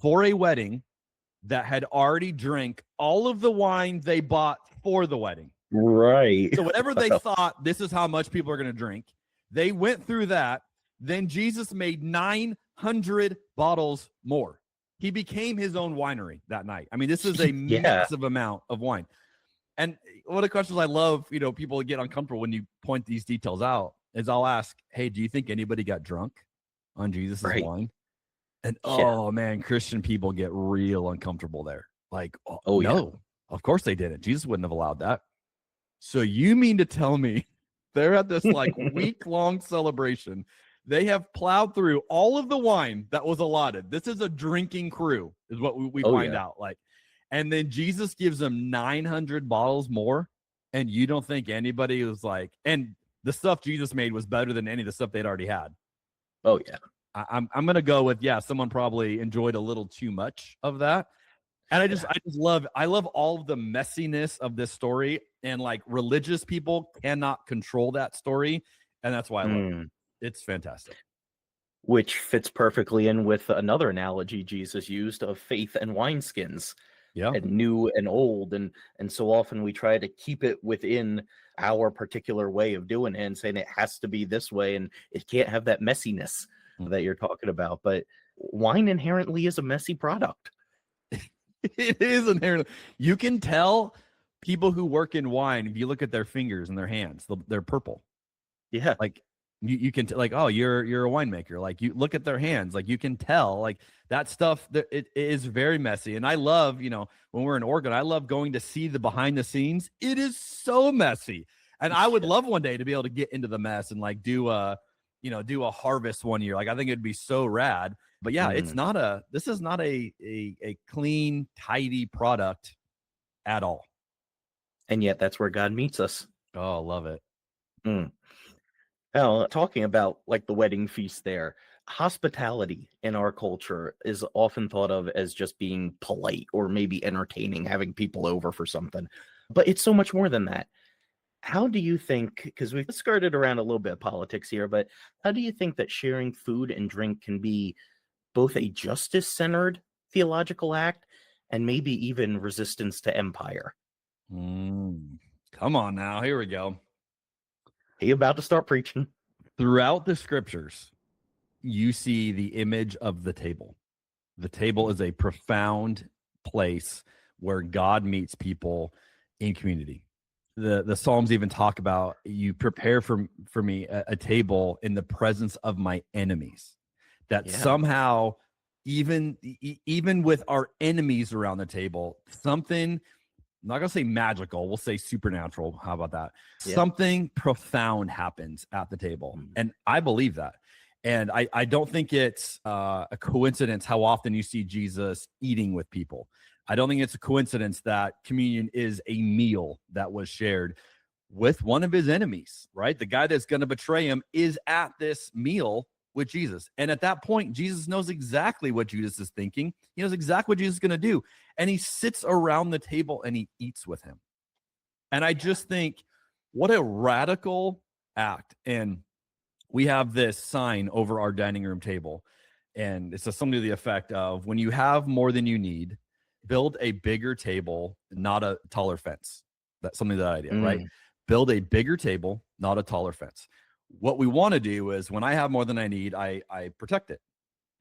for a wedding that had already drank all of the wine they bought for the wedding. Right. So whatever they thought, this is how much people are going to drink. They went through that. Then Jesus made 900 bottles more. He became his own winery that night. I mean, this is a massive amount of wine. And one of the questions I love, people get uncomfortable when you point these details out, is I'll ask, hey, do you think anybody got drunk on Jesus' wine? And oh man, Christian people get real uncomfortable there. Like, no, of course they didn't. Jesus wouldn't have allowed that. So you mean to tell me they're at this like week-long celebration, they have plowed through all of the wine that was allotted. This is a drinking crew, is what we find out. Like, and then Jesus gives them 900 bottles more, and you don't think anybody was like, and the stuff Jesus made was better than any of the stuff they'd already had. Oh yeah. I'm gonna go with someone probably enjoyed a little too much of that. And I love all of the messiness of this story. And like religious people cannot control that story. And that's why I love it. Mm. It's fantastic. Which fits perfectly in with another analogy Jesus used of faith and wineskins, Yeah. and new and old, and so often we try to keep it within our particular way of doing it and saying it has to be this way and it can't have that messiness that you're talking about. But wine inherently is a messy product. It is inherently. You can tell people who work in wine if you look at their fingers and their hands, they're purple. Yeah. Like you can like, oh, you're a winemaker. Like you look at their hands, like you can tell like that stuff that it is very messy. And I love, when we're in Oregon, I love going to see the behind the scenes. It is so messy. And I would love one day to be able to get into the mess and like do a harvest one year. Like I think it'd be so rad. But yeah, this is not a clean, tidy product at all. And yet that's where God meets us. Oh, I love it. Now, talking about like the wedding feast there, hospitality in our culture is often thought of as just being polite or maybe entertaining, having people over for something. But it's so much more than that. How do you think, because we've skirted around a little bit of politics here, but how do you think that sharing food and drink can be both a justice-centered theological act and maybe even resistance to empire? Come on now, here we go. He about to start preaching. Throughout the scriptures, you see the image of the table. The table is a profound place where God meets people in community. The Psalms even talk about you prepare for me a table in the presence of my enemies. That somehow, even with our enemies around the table, something, I'm not going to say magical, we'll say supernatural. How about that? Yeah. Something profound happens at the table. And I believe that. And I don't think it's a coincidence how often you see Jesus eating with people. I don't think it's a coincidence that communion is a meal that was shared with one of his enemies, right? The guy that's going to betray him is at this meal with Jesus. And at that point, Jesus knows exactly what Judas is thinking. He knows exactly what Jesus is going to do. And he sits around the table and he eats with him. And I just think, what a radical act. And we have this sign over our dining room table. And it says something to the effect of, when you have more than you need, build a bigger table, not a taller fence. That's something, that idea, right? Build a bigger table, not a taller fence. What we want to do is, when I have more than I need, I protect it.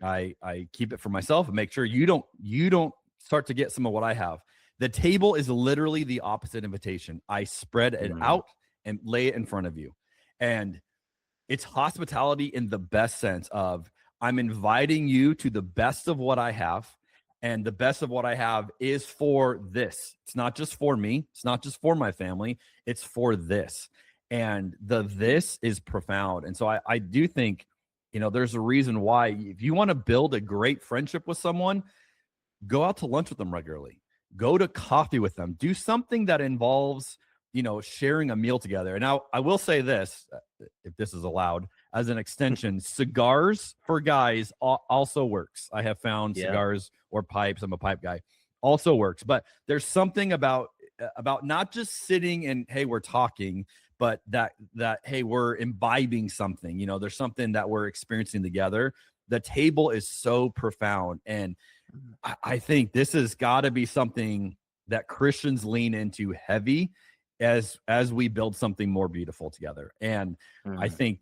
I keep it for myself and make sure you don't start to get some of what I have. The table is literally the opposite invitation. I spread it out and lay it in front of you. And it's hospitality in the best sense of, I'm inviting you to the best of what I have. And the best of what I have is for this. It's not just for me. It's not just for my family. It's for this. And this is profound. And so I do think, there's a reason why, if you want to build a great friendship with someone, go out to lunch with them regularly. Go to coffee with them. Do something that involves, sharing a meal together. And now I will say this, if this is allowed, as an extension, cigars for guys also works. I have found cigars or pipes, I'm a pipe guy, also works. But there's something about not just sitting and, hey, we're talking, but that hey, we're imbibing something. There's something that we're experiencing together. The table is so profound. And I think this has got to be something that Christians lean into heavy as we build something more beautiful together. And I think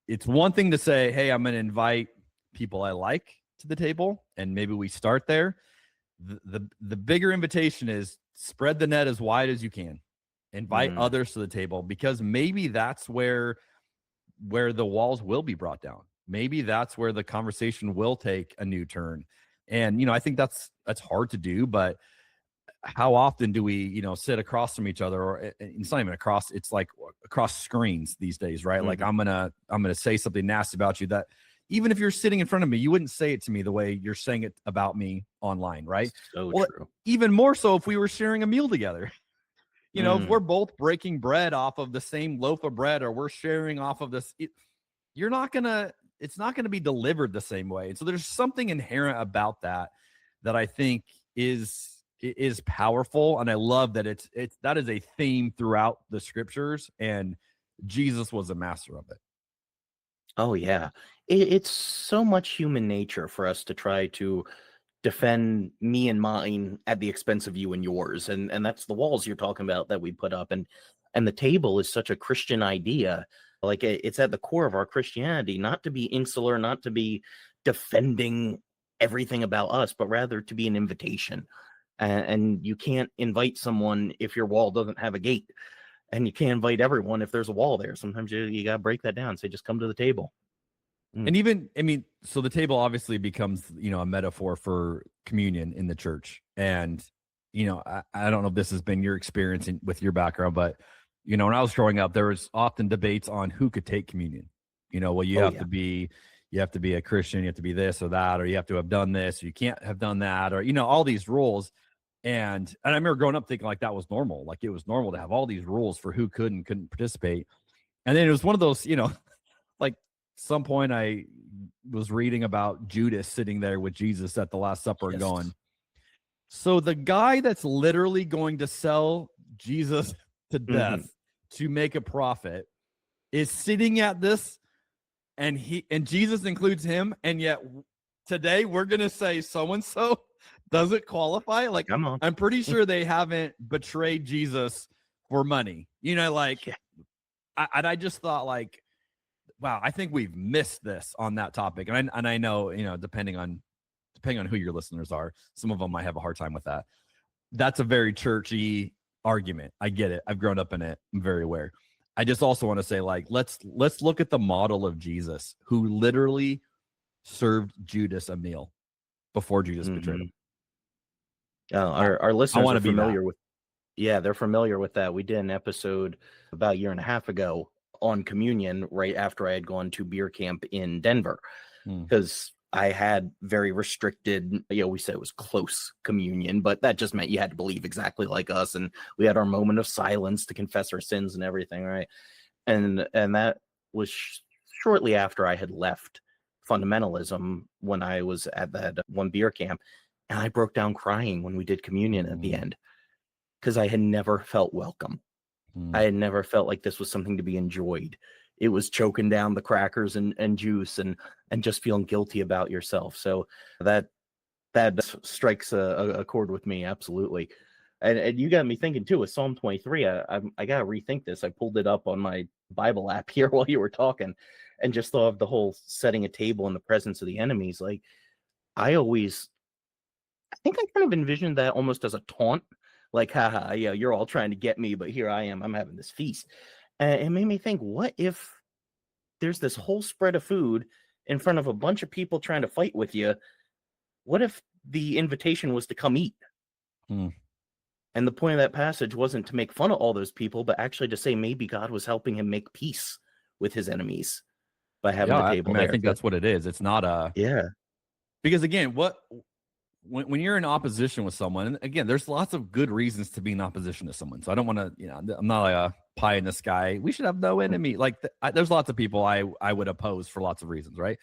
it's one thing to say, hey, I'm going to invite people I like to the table, and maybe we start there. The bigger invitation is, spread the net as wide as you can. Invite others to the table, because maybe that's where the walls will be brought down. Maybe that's where the conversation will take a new turn. And, I think that's hard to do, but how often do we, sit across from each other, or it's not even across, it's like across screens these days, right? Like I'm going to say something nasty about you that, even if you're sitting in front of me, you wouldn't say it to me the way you're saying it about me online, right? So true. Even more so if we were sharing a meal together. If we're both breaking bread off of the same loaf of bread, or we're sharing off of this, it's not going to be delivered the same way. And so there's something inherent about that I think is is powerful, and I love that that is a theme throughout the scriptures, and Jesus was a master of it. Oh yeah. It's so much human nature for us to try to defend me and mine at the expense of you and yours. And that's the walls you're talking about that we put up. And the table is such a Christian idea. Like it's at the core of our Christianity, not to be insular, not to be defending everything about us, but rather to be an invitation. And you can't invite someone if your wall doesn't have a gate. And you can't invite everyone if there's a wall there. Sometimes you got to break that down. Say, just come to the table. And even, I mean, so the table obviously becomes, a metaphor for communion in the church. And, I don't know if this has been your experience with your background, but, when I was growing up, there was often debates on who could take communion. Well, you have to be a Christian, you have to be this or that, or you have to have done this, or you can't have done that, or, all these rules. And I remember growing up thinking like that was normal. Like it was normal to have all these rules for who could and couldn't participate. And then it was one of those, like some point I was reading about Judas sitting there with Jesus at the Last Supper and going, so the guy that's literally going to sell Jesus to death to make a profit is sitting at this, and Jesus includes him, and yet today we're going to say so-and-so doesn't qualify. Like, come on. I'm pretty sure they haven't betrayed Jesus for money. I just thought like, wow, I think we've missed this on that topic. And I know, depending on who your listeners are, some of them might have a hard time with that. That's a very churchy argument. I get it. I've grown up in it. I'm very aware. I just also want to say, like, let's look at the model of Jesus, who literally served Judas a meal before Judas betrayed him. Our listeners are familiar with, they're familiar with that. We did an episode about a year and a half ago on communion right after I had gone to beer camp in Denver, because I had very restricted, we said it was close communion, but that just meant you had to believe exactly like us. And we had our moment of silence to confess our sins and everything. Right. And that was shortly after I had left fundamentalism when I was at that one beer camp. And I broke down crying when we did communion at the end, because I had never felt welcome. I had never felt like this was something to be enjoyed. It was choking down the crackers and juice and just feeling guilty about yourself. So that strikes a chord with me. Absolutely. And you got me thinking too, with Psalm 23, I got to rethink this. I pulled it up on my Bible app here while you were talking, and just thought of the whole setting a table in the presence of the enemies. Like I think I kind of envisioned that almost as a taunt. Like, haha, yeah, you're all trying to get me, but here I am. I'm having this feast. And it made me think, what if there's this whole spread of food in front of a bunch of people trying to fight with you? What if the invitation was to come eat? And the point of that passage wasn't to make fun of all those people, but actually to say maybe God was helping him make peace with his enemies by having the table there. I think that's what it is. It's not because again, when you're in opposition with someone, and again, there's lots of good reasons to be in opposition to someone. So I don't want to, I'm not like a pie in the sky. We should have no enemy. Like there's lots of people I would oppose for lots of reasons, right?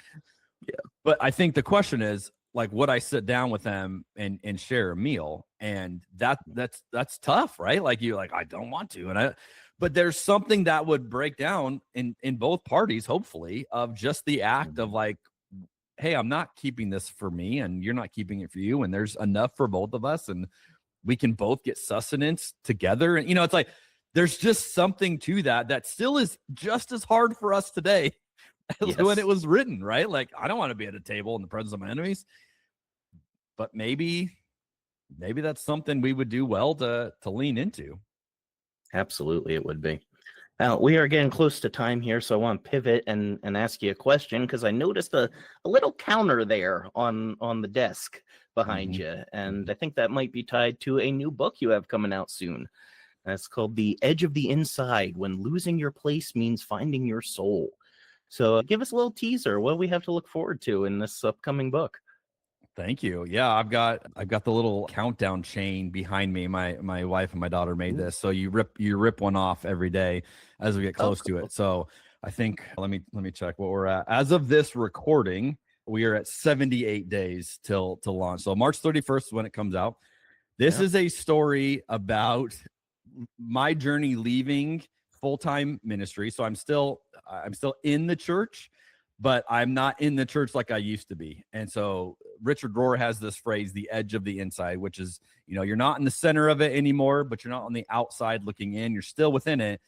Yeah. But I think the question is, like, would I sit down with them and share a meal? And that's tough, right? Like I don't want to, but there's something that would break down in both parties, hopefully, of just the act of like, hey, I'm not keeping this for me and you're not keeping it for you. And there's enough for both of us and we can both get sustenance together. And, it's like, there's just something to that still is just as hard for us today as when it was written, right? Like, I don't want to be at a table in the presence of my enemies, but maybe that's something we would do well to lean into. Absolutely. It would be. Now, we are getting close to time here, so I want to pivot and ask you a question, because I noticed a little counter there on the desk behind you, and I think that might be tied to a new book you have coming out soon. That's called The Edge of the Inside, When Losing Your Place Means Finding Your Soul. So give us a little teaser. What do we have to look forward to in this upcoming book? Thank you. Yeah, I've got the little countdown chain behind me. My wife and my daughter made this. So you rip one off every day as we get close to it. So I think let me check what we're at. As of this recording, we are at 78 days till launch. So March 31st is when it comes out. This Yeah. is a story about my journey leaving full-time ministry. So I'm still in the church, but I'm not in the church like I used to be. And so Richard Rohr has this phrase, the edge of the inside, which is, you're not in the center of it anymore, but you're not on the outside looking in. You're still within it,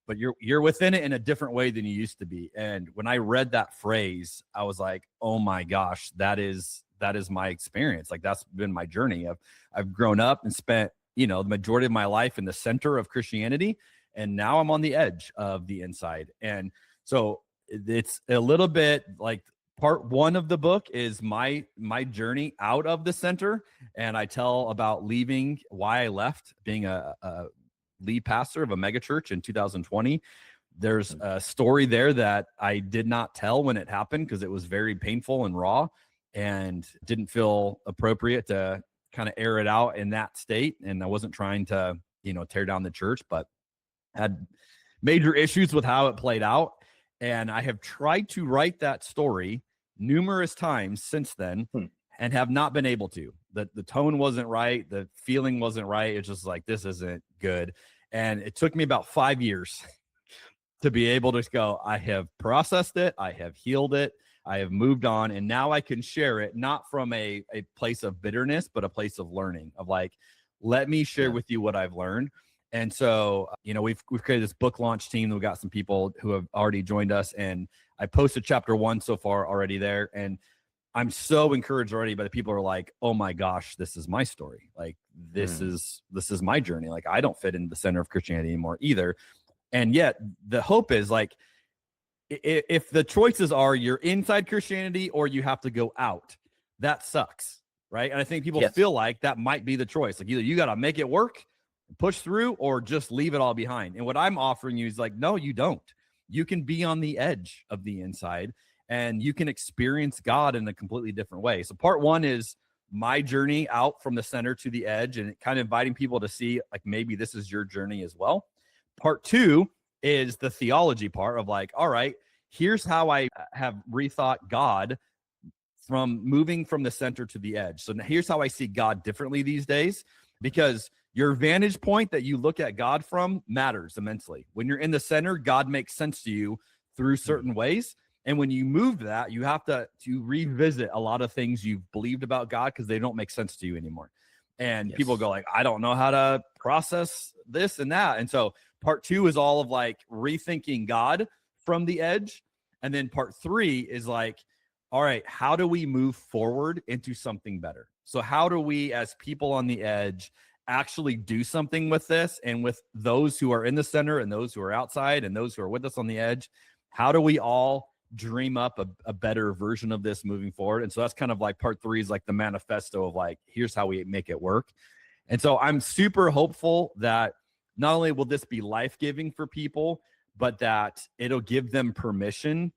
but you're within it in a different way than you used to be. And when I read that phrase, I was like, oh my gosh, that is my experience. Like, that's been my journey. I've grown up and spent, the majority of my life in the center of Christianity. And now I'm on the edge of the inside. And so it's a little bit like part one of the book is my journey out of the center. And I tell about leaving, why I left being a lead pastor of a megachurch in 2020. There's a story there that I did not tell when it happened because it was very painful and raw and didn't feel appropriate to kind of air it out in that state. And I wasn't trying to, tear down the church, but had major issues with how it played out. And I have tried to write that story numerous times since then and have not been able to. The tone wasn't right. The feeling wasn't right. It's just like, this isn't good. And it took me about 5 years to be able to go, I have processed it. I have healed it. I have moved on. And now I can share it, not from a place of bitterness, but a place of learning, of like, let me share with you what I've learned. And so, we've created this book launch team. We've got some people who have already joined us, and I posted chapter 1 so far already there. And I'm so encouraged already by the people who are like, oh my gosh, this is my story. Like, this is my journey. Like, I don't fit in the center of Christianity anymore either. And yet the hope is like, if the choices are you're inside Christianity or you have to go out, that sucks. Right. And I think people feel like that might be the choice. Like, either you got to make it work, push through, or just leave it all behind. And what I'm offering you is like, no, you don't. You can be on the edge of the inside and you can experience God in a completely different way. So part one is my journey out from the center to the edge, and kind of inviting people to see like, maybe this is your journey as well. Part two is the theology part of like, all right, here's how I have rethought God from moving from the center to the edge. So here's how I see God differently these days, because your vantage point that you look at God from matters immensely. When you're in the center, God makes sense to you through certain ways. And when you move that, you have to revisit a lot of things you've believed about God because they don't make sense to you anymore. And people go like, I don't know how to process this and that. And so part two is all of like rethinking God from the edge. And then part three is like, all right, how do we move forward into something better? So how do we, as people on the edge, actually do something with this, and with those who are in the center and those who are outside and those who are with us on the edge? How do we all dream up a better version of this moving forward? And so that's kind of like part three is like the manifesto of like, here's how we make it work. And so I'm super hopeful that not only will this be life-giving for people, but that it'll give them permission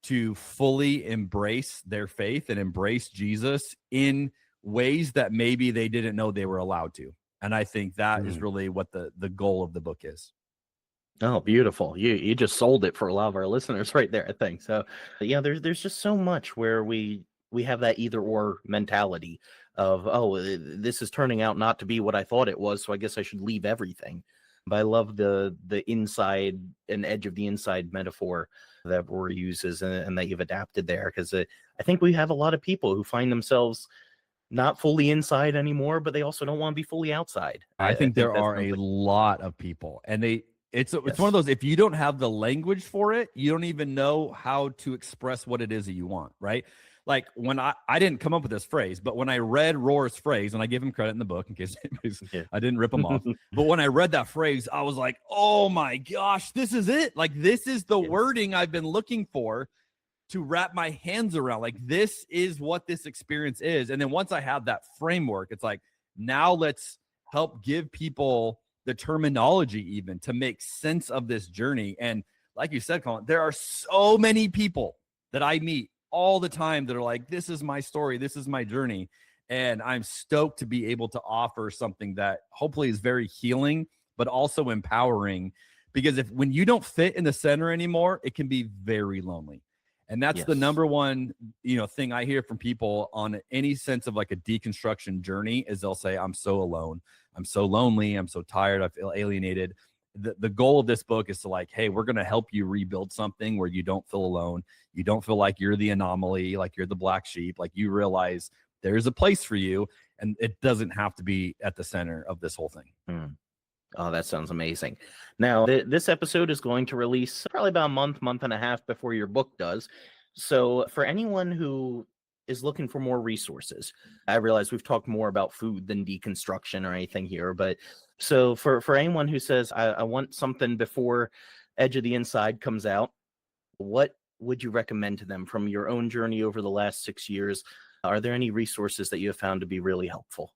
to fully embrace their faith and embrace Jesus in ways that maybe they didn't know they were allowed to. And I think that is really what the goal of the book is. Oh, beautiful. You just sold it for a lot of our listeners right there, I think. So yeah, there's just so much where we have that either or mentality of, oh, this is turning out not to be what I thought it was, so I guess I should leave everything. But I love the inside and edge of the inside metaphor that Rory uses and that you've adapted there, because I think we have a lot of people who find themselves not fully inside anymore, but they also don't want to be fully outside. I think there are a lot of people, and it's one of those, if you don't have the language for it, you don't even know how to express what it is that you want, right? Like when I didn't come up with this phrase, but when I read Rohr's phrase, and I give him credit in the book in case I didn't rip him off, but when I read that phrase, I was like, oh my gosh, this is it. Like, this is the wording I've been looking for to wrap my hands around. Like, this is what this experience is. And then once I have that framework, it's like, now let's help give people the terminology even to make sense of this journey. And like you said, Colin, there are so many people that I meet all the time that are like, this is my story, this is my journey. And I'm stoked to be able to offer something that hopefully is very healing, but also empowering. Because when you don't fit in the center anymore, it can be very lonely. And that's the Yes. number one, thing I hear from people on any sense of like a deconstruction journey is they'll say, I'm so alone. I'm so lonely. I'm so tired. I feel alienated. The goal of this book is to like, hey, we're going to help you rebuild something where you don't feel alone. You don't feel like you're the anomaly, like you're the black sheep, like you realize there's a place for you and it doesn't have to be at the center of this whole thing. Oh, that sounds amazing. Now, this episode is going to release probably about a month and a half before your book does. So for anyone who is looking for more resources, I realize we've talked more about food than deconstruction or anything here, but so for anyone who says, I want something before Edge of the Inside comes out, what would you recommend to them from your own journey over the last 6 years? Are there any resources that you have found to be really helpful?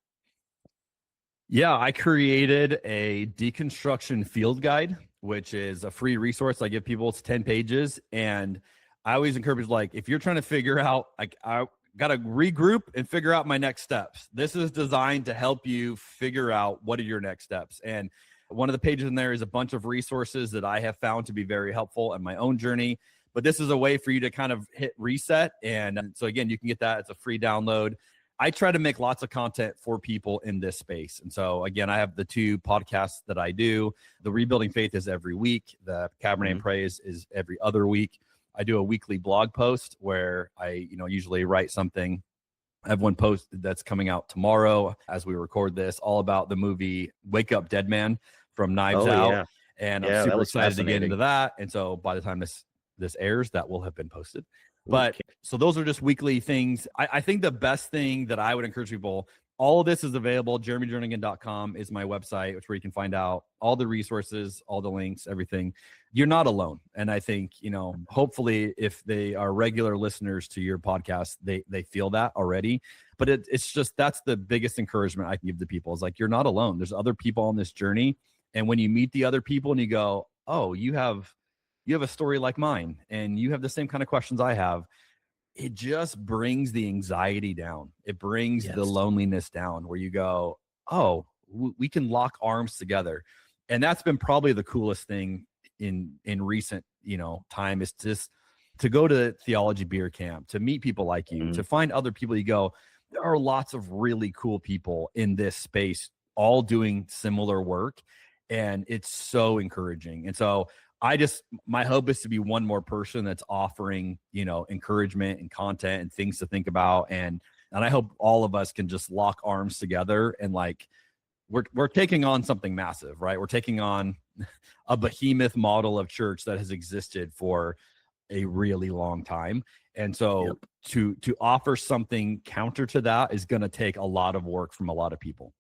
Yeah, I created a deconstruction field guide, which is a free resource I give people. It's 10 pages. And I always encourage, like, if you're trying to figure out, like, I got to regroup and figure out my next steps. This is designed to help you figure out what are your next steps. And one of the pages in there is a bunch of resources that I have found to be very helpful in my own journey. But this is a way for you to kind of hit reset. And so, again, you can get that. It's a free download. I try to make lots of content for people in this space. And so, again, I have the 2 podcasts that I do. The Rebuilding Faith is every week. The Cabernet and Praise is every other week. I do a weekly blog post where I, usually write something. I have one post that's coming out tomorrow as we record this, all about the movie Wake Up Dead Man from Knives Out. Yeah. And Yeah, I'm that super was excited to get fascinating. into that. And so by the time this airs, that will have been posted. But so those are just weekly things. I think the best thing that I would encourage people, all of this is available. JeremyJernigan.com is my website, which where you can find out all the resources, all the links, everything. You're not alone. And I think, hopefully if they are regular listeners to your podcast, they feel that already. But it's just, that's the biggest encouragement I can give to people is like, you're not alone. There's other people on this journey. And when you meet the other people and you go, oh, you have a story like mine and you have the same kind of questions I have, it just brings the anxiety down. It brings the loneliness down where you go, oh, we can lock arms together. And that's been probably the coolest thing in recent, time is just to go to theology beer camp, to meet people like you, to find other people. You go, there are lots of really cool people in this space, all doing similar work. And it's so encouraging. And so my hope is to be one more person that's offering, encouragement and content and things to think about. And I hope all of us can just lock arms together and like, we're taking on something massive, right? We're taking on a behemoth model of church that has existed for a really long time. And so to offer something counter to that is going to take a lot of work from a lot of people.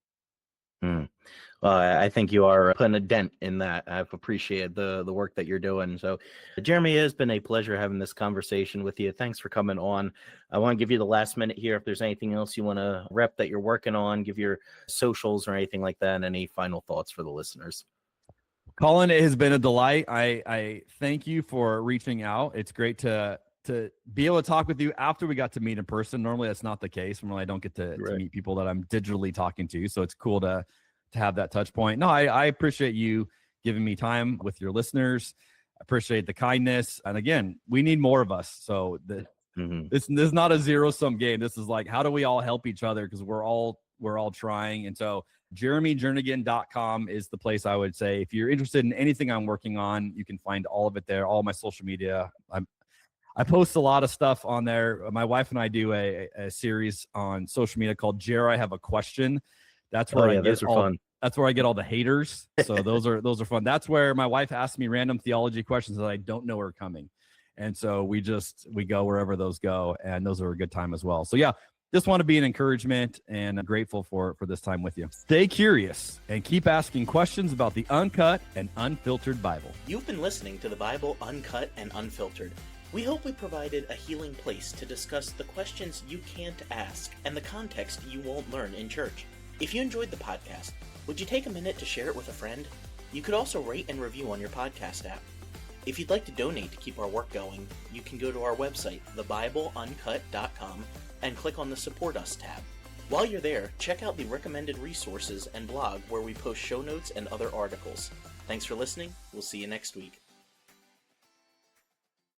Well, I think you are putting a dent in that. I've appreciated the work that you're doing. So, Jeremy, it has been a pleasure having this conversation with you. Thanks for coming on. I want to give you the last minute here. If there's anything else you want to rep that you're working on, give your socials or anything like that, and any final thoughts for the listeners. Colin, it has been a delight. I thank you for reaching out. It's great to be able to talk with you after we got to meet in person. Normally that's not the case. Normally I don't get to meet people that I'm digitally talking to. So it's cool to have that touch point. No, I appreciate you giving me time with your listeners. I appreciate the kindness. And again, we need more of us. So this is not a zero-sum game. This is like, how do we all help each other? Because we're all trying. And so JeremyJernigan.com is the place I would say, if you're interested in anything I'm working on, you can find all of it there, all my social media. I post a lot of stuff on there. My wife and I do a series on social media called Jer, I Have a Question. That's where that's where I get all the haters. So those are fun. That's where my wife asks me random theology questions that I don't know are coming. And so we go wherever those go, and those are a good time as well. So yeah, just want to be an encouragement, and I'm grateful for this time with you. Stay curious and keep asking questions about the uncut and unfiltered Bible. You've been listening to the Bible Uncut and Unfiltered. We hope we provided a healing place to discuss the questions you can't ask and the context you won't learn in church. If you enjoyed the podcast, would you take a minute to share it with a friend? You could also rate and review on your podcast app. If you'd like to donate to keep our work going, you can go to our website, thebibleuncut.com, and click on the Support Us tab. While you're there, check out the recommended resources and blog where we post show notes and other articles. Thanks for listening. We'll see you next week.